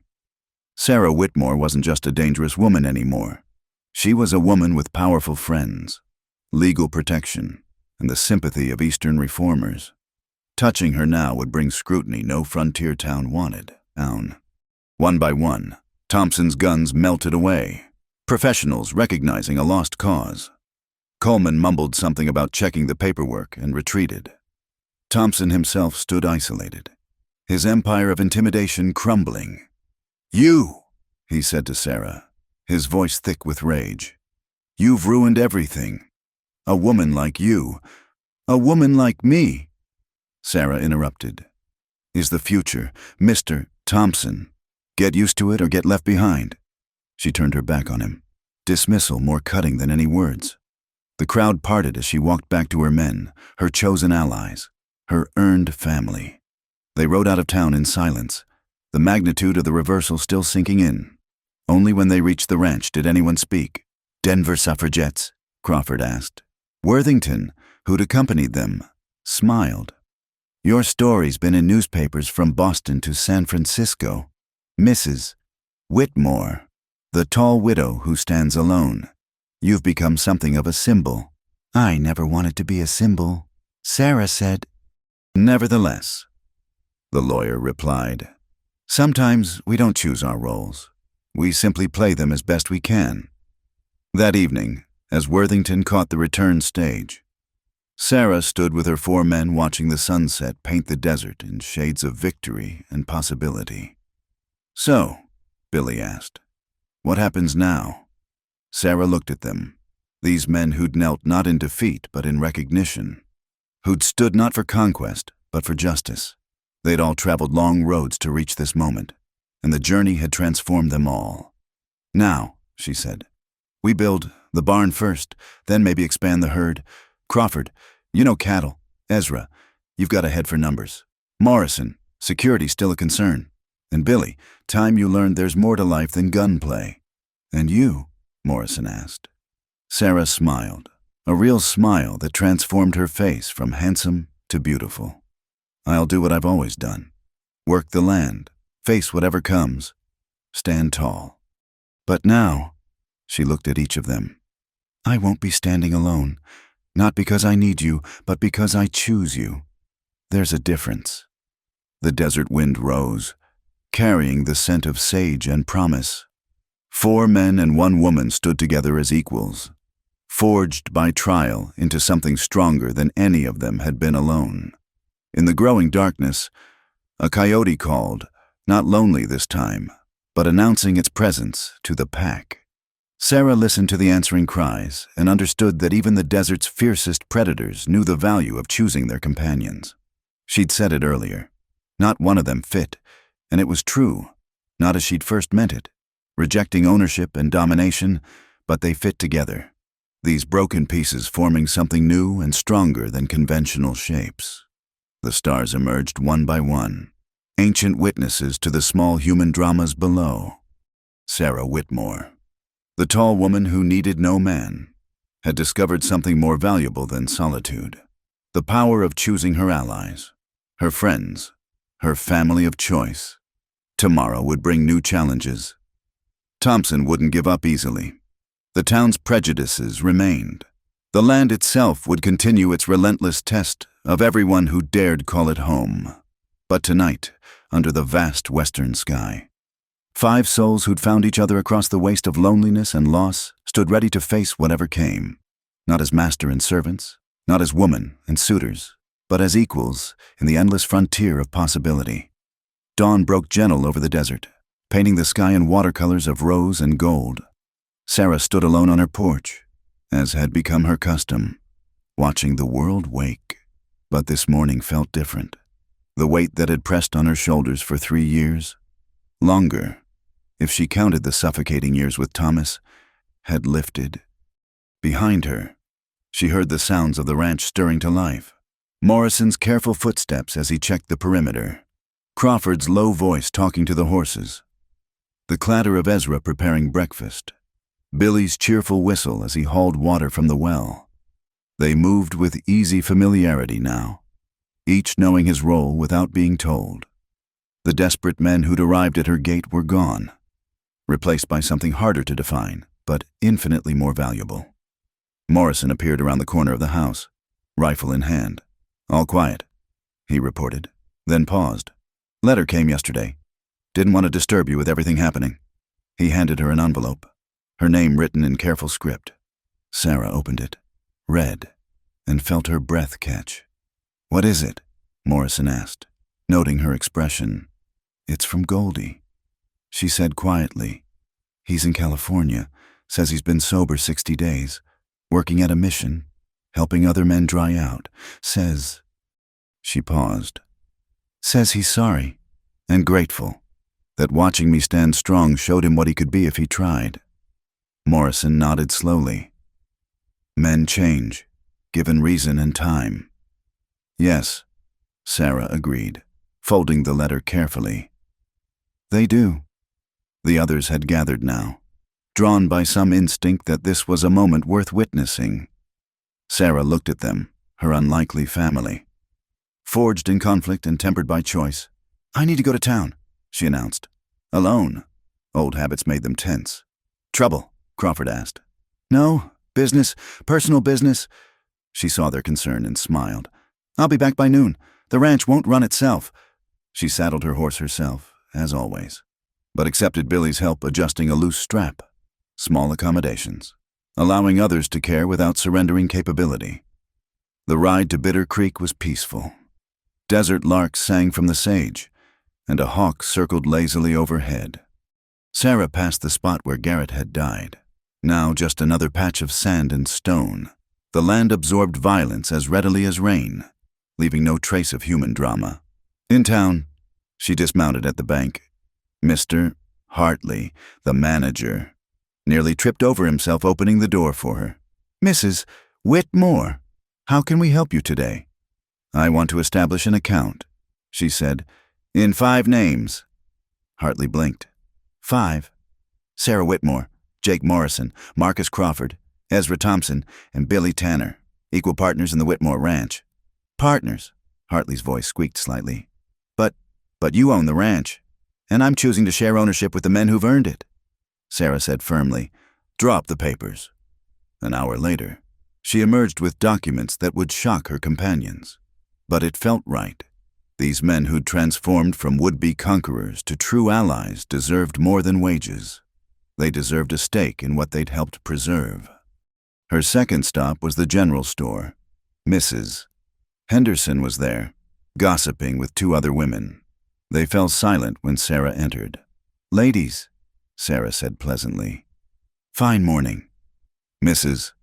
Sarah Whitmore wasn't just a dangerous woman anymore. She was a woman with powerful friends, legal protection, and the sympathy of Eastern reformers. Touching her now would bring scrutiny no frontier town wanted. Down. One by one, Thompson's guns melted away, professionals recognizing a lost cause. Coleman mumbled something about checking the paperwork and retreated. Thompson himself stood isolated, his empire of intimidation crumbling. You, he said to Sarah, his voice thick with rage. You've ruined everything. A woman like you. A woman like me. Sarah interrupted. Is the future, Mr. Thompson. Get used to it or get left behind. She turned her back on him, dismissal more cutting than any words. The crowd parted as she walked back to her men, her chosen allies, her earned family. They rode out of town in silence, the magnitude of the reversal still sinking in. Only when they reached the ranch did anyone speak. Denver suffragettes? Crawford asked. Worthington, who'd accompanied them, smiled. Your story's been in newspapers from Boston to San Francisco. Mrs. Whitmore, the tall widow who stands alone. You've become something of a symbol. I never wanted to be a symbol, Sarah said. Nevertheless, the lawyer replied, sometimes we don't choose our roles. We simply play them as best we can. That evening, as Worthington caught the return stage, Sarah stood with her 4 men watching the sunset paint the desert in shades of victory and possibility. So, Billy asked, what happens now? Sarah looked at them, these men who'd knelt not in defeat but in recognition, who'd stood not for conquest but for justice. They'd all traveled long roads to reach this moment, and the journey had transformed them all. Now, she said, we build the barn first, then maybe expand the herd. Crawford, you know cattle. Ezra, you've got a head for numbers. Morrison, security's still a concern. And Billy, time you learned there's more to life than gunplay. And you? Morrison asked. Sarah smiled, a real smile that transformed her face from handsome to beautiful. I'll do what I've always done. Work the land, face whatever comes, stand tall. But now, she looked at each of them, I won't be standing alone, not because I need you, but because I choose you. There's a difference. The desert wind rose, carrying the scent of sage and promise. 4 men and 1 woman stood together as equals, forged by trial into something stronger than any of them had been alone. In the growing darkness, a coyote called, not lonely this time, but announcing its presence to the pack. Sarah listened to the answering cries and understood that even the desert's fiercest predators knew the value of choosing their companions. She'd said it earlier. Not one of them fit, and it was true, not as she'd first meant it, rejecting ownership and domination, but they fit together, these broken pieces forming something new and stronger than conventional shapes. The stars emerged one by one, ancient witnesses to the small human dramas below. Sarah Whitmore, the tall woman who needed no man, had discovered something more valuable than solitude: the power of choosing her allies, her friends, her family of choice. Tomorrow would bring new challenges. Thompson wouldn't give up easily. The town's prejudices remained. The land itself would continue its relentless test of everyone who dared call it home. But tonight, under the vast western sky, 5 souls who'd found each other across the waste of loneliness and loss stood ready to face whatever came, not as master and servants, not as woman and suitors, but as equals in the endless frontier of possibility. Dawn broke gentle over the desert, painting the sky in watercolors of rose and gold. Sarah stood alone on her porch, as had become her custom, watching the world wake. But this morning felt different. The weight that had pressed on her shoulders for 3 years, longer, if she counted the suffocating years with Thomas, had lifted. Behind her, she heard the sounds of the ranch stirring to life. Morrison's careful footsteps as he checked the perimeter. Crawford's low voice talking to the horses. The clatter of Ezra preparing breakfast. Billy's cheerful whistle as he hauled water from the well. They moved with easy familiarity now, each knowing his role without being told. The desperate men who'd arrived at her gate were gone, replaced by something harder to define, but infinitely more valuable. Morrison appeared around the corner of the house, rifle in hand. "All quiet," he reported, then paused. "Letter came yesterday. Didn't want to disturb you with everything happening." He handed her an envelope, her name written in careful script. Sarah opened it, read, and felt her breath catch. "What is it?" Morrison asked, noting her expression. "It's from Goldie," she said quietly. "He's in California, says he's been sober 60 days, working at a mission, helping other men dry out. Says," she paused, "says he's sorry and grateful, that watching me stand strong showed him what he could be if he tried." Morrison nodded slowly. Men change, given reason and time. "Yes," Sarah agreed, folding the letter carefully. "They do." The others had gathered now, drawn by some instinct that this was a moment worth witnessing. Sarah looked at them, her unlikely family. Forged in conflict and tempered by choice. "I need to go to town," she announced. "Alone?" Old habits made them tense. "Trouble?" Crawford asked. "No, business, personal business." She saw their concern and smiled. "I'll be back by noon. The ranch won't run itself." She saddled her horse herself, as always, but accepted Billy's help adjusting a loose strap. Small accommodations, allowing others to care without surrendering capability. The ride to Bitter Creek was peaceful. Desert larks sang from the sage, and a hawk circled lazily overhead. Sarah passed the spot where Garrett had died. Now just another patch of sand and stone. The land absorbed violence as readily as rain, leaving no trace of human drama. In town, she dismounted at the bank. Mr. Hartley, the manager, nearly tripped over himself opening the door for her. "Mrs. Whitmore, how can we help you today?" "I want to establish an account," she said, "in 5 names." Hartley blinked. 5? Sarah Whitmore, Jake Morrison, Marcus Crawford, Ezra Thompson, and Billy Tanner, equal partners in the Whitmore Ranch. "Partners?" Hartley's voice squeaked slightly. But you own the ranch, and I'm choosing to share ownership with the men who've earned it," Sarah said firmly. "Drop the papers." An hour later, she emerged with documents that would shock her companions. But it felt right. These men who'd transformed from would-be conquerors to true allies deserved more than wages. They deserved a stake in what they'd helped preserve. Her second stop was the general store. Mrs. Henderson was there, gossiping with two other women. They fell silent when Sarah entered. "Ladies," Sarah said pleasantly. "Fine morning." "Mrs.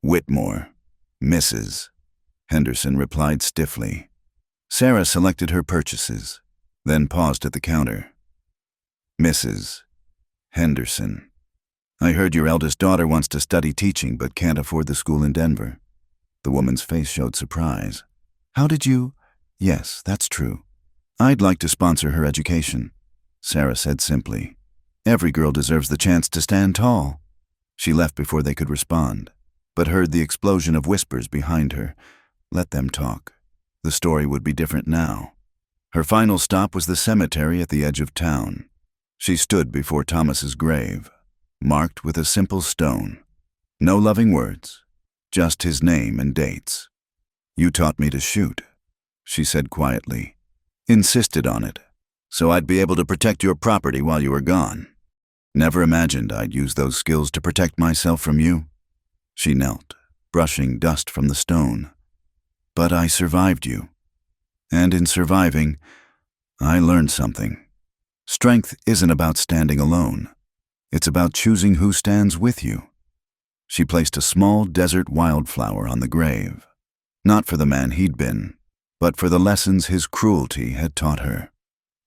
Whitmore." "Mrs." Henderson replied stiffly. Sarah selected her purchases, then paused at the counter. "Mrs. Henderson, I heard your eldest daughter wants to study teaching but can't afford the school in Denver." The woman's face showed surprise. "How did you—" "Yes, that's true. I'd like to sponsor her education," Sarah said simply. "Every girl deserves the chance to stand tall." She left before they could respond, but heard the explosion of whispers behind her. Let them talk. The story would be different now. Her final stop was the cemetery at the edge of town. She stood before Thomas's grave, marked with a simple stone. No loving words, just his name and dates. "You taught me to shoot," she said quietly. "Insisted on it, so I'd be able to protect your property while you were gone. Never imagined I'd use those skills to protect myself from you." She knelt, brushing dust from the stone. "But I survived you. And in surviving, I learned something. Strength isn't about standing alone. It's about choosing who stands with you." She placed a small desert wildflower on the grave, not for the man he'd been, but for the lessons his cruelty had taught her.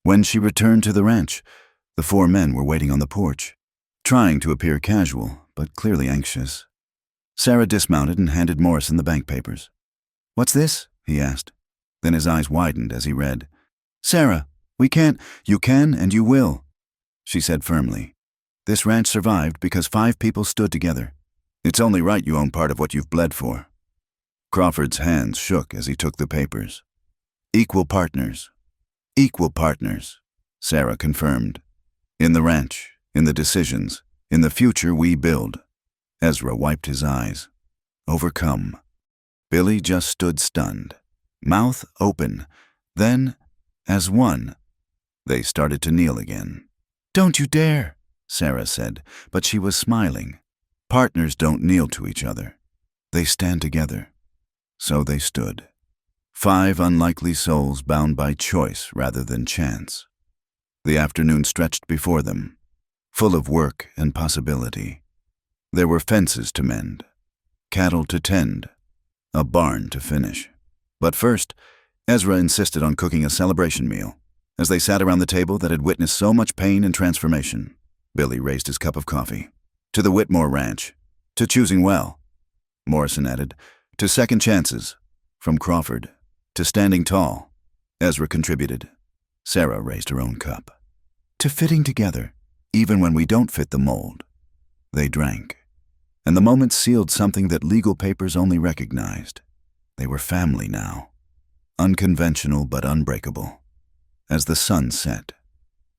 When she returned to the ranch, the four men were waiting on the porch, trying to appear casual, but clearly anxious. Sarah dismounted and handed Morrison the bank papers. "What's this?" he asked. Then his eyes widened as he read. "Sarah, we can't—" "You can and you will," she said firmly. "This ranch survived because 5 people stood together. It's only right you own part of what you've bled for." Crawford's hands shook as he took the papers. "Equal partners. Equal partners," Sarah confirmed. "In the ranch, in the decisions, in the future we build." Ezra wiped his eyes. Overcome. Billy just stood stunned, mouth open. Then, as one, they started to kneel again. "Don't you dare," Sarah said, but she was smiling. Partners don't kneel to each other. They stand together. So they stood. 5 unlikely souls bound by choice rather than chance. The afternoon stretched before them, full of work and possibility. There were fences to mend, cattle to tend, a barn to finish. But first, Ezra insisted on cooking a celebration meal. As they sat around the table that had witnessed so much pain and transformation, Billy raised his cup of coffee. "To the Whitmore Ranch. To choosing well," Morrison added. "To second chances." From Crawford. "To standing tall," Ezra contributed. Sarah raised her own cup. "To fitting together, even when we don't fit the mold." They drank, and the moment sealed something that legal papers only recognized. They were family now, unconventional but unbreakable. As the sun set,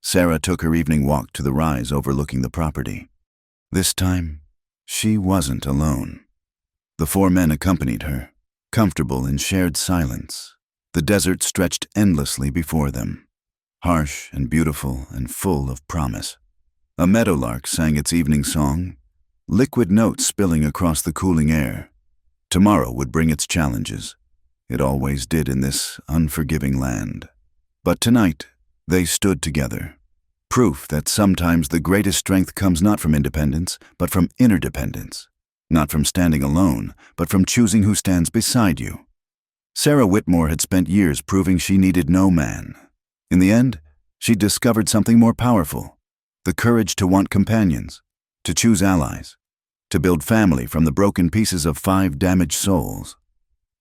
Sarah took her evening walk to the rise overlooking the property. This time, she wasn't alone. The 4 men accompanied her, comfortable in shared silence. The desert stretched endlessly before them, harsh and beautiful and full of promise. A meadowlark sang its evening song, liquid notes spilling across the cooling air. Tomorrow would bring its challenges. It always did in this unforgiving land. But tonight, they stood together. Proof that sometimes the greatest strength comes not from independence, but from interdependence. Not from standing alone, but from choosing who stands beside you. Sarah Whitmore had spent years proving she needed no man. In the end, she discovered something more powerful: the courage to want companions, to choose allies, to build family from the broken pieces of 5 damaged souls.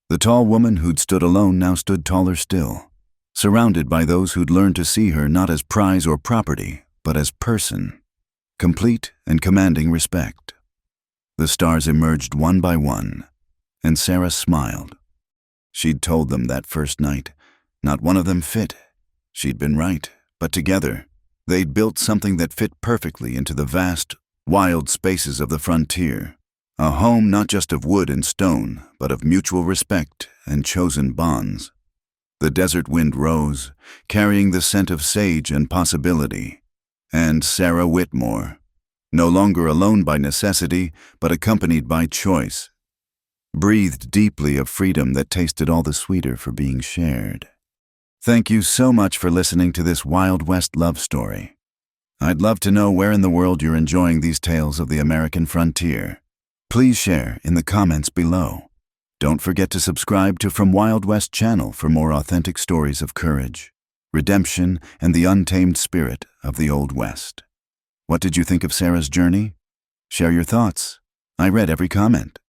The tall woman who'd stood alone now stood taller still, surrounded by those who'd learned to see her not as prize or property, but as person, complete and commanding respect. The stars emerged one by one, and Sarah smiled. She'd told them that first night, not one of them fit. She'd been right, but together, they'd built something that fit perfectly into the vast, wild spaces of the frontier. A home not just of wood and stone, but of mutual respect and chosen bonds. The desert wind rose, carrying the scent of sage and possibility. And Sarah Whitmore, no longer alone by necessity, but accompanied by choice, breathed deeply of freedom that tasted all the sweeter for being shared. Thank you so much for listening to this Wild West love story. I'd love to know where in the world you're enjoying these tales of the American frontier. Please share in the comments below. Don't forget to subscribe to From Wild West channel for more authentic stories of courage, redemption, and the untamed spirit of the Old West. What did you think of Sarah's journey? Share your thoughts. I read every comment.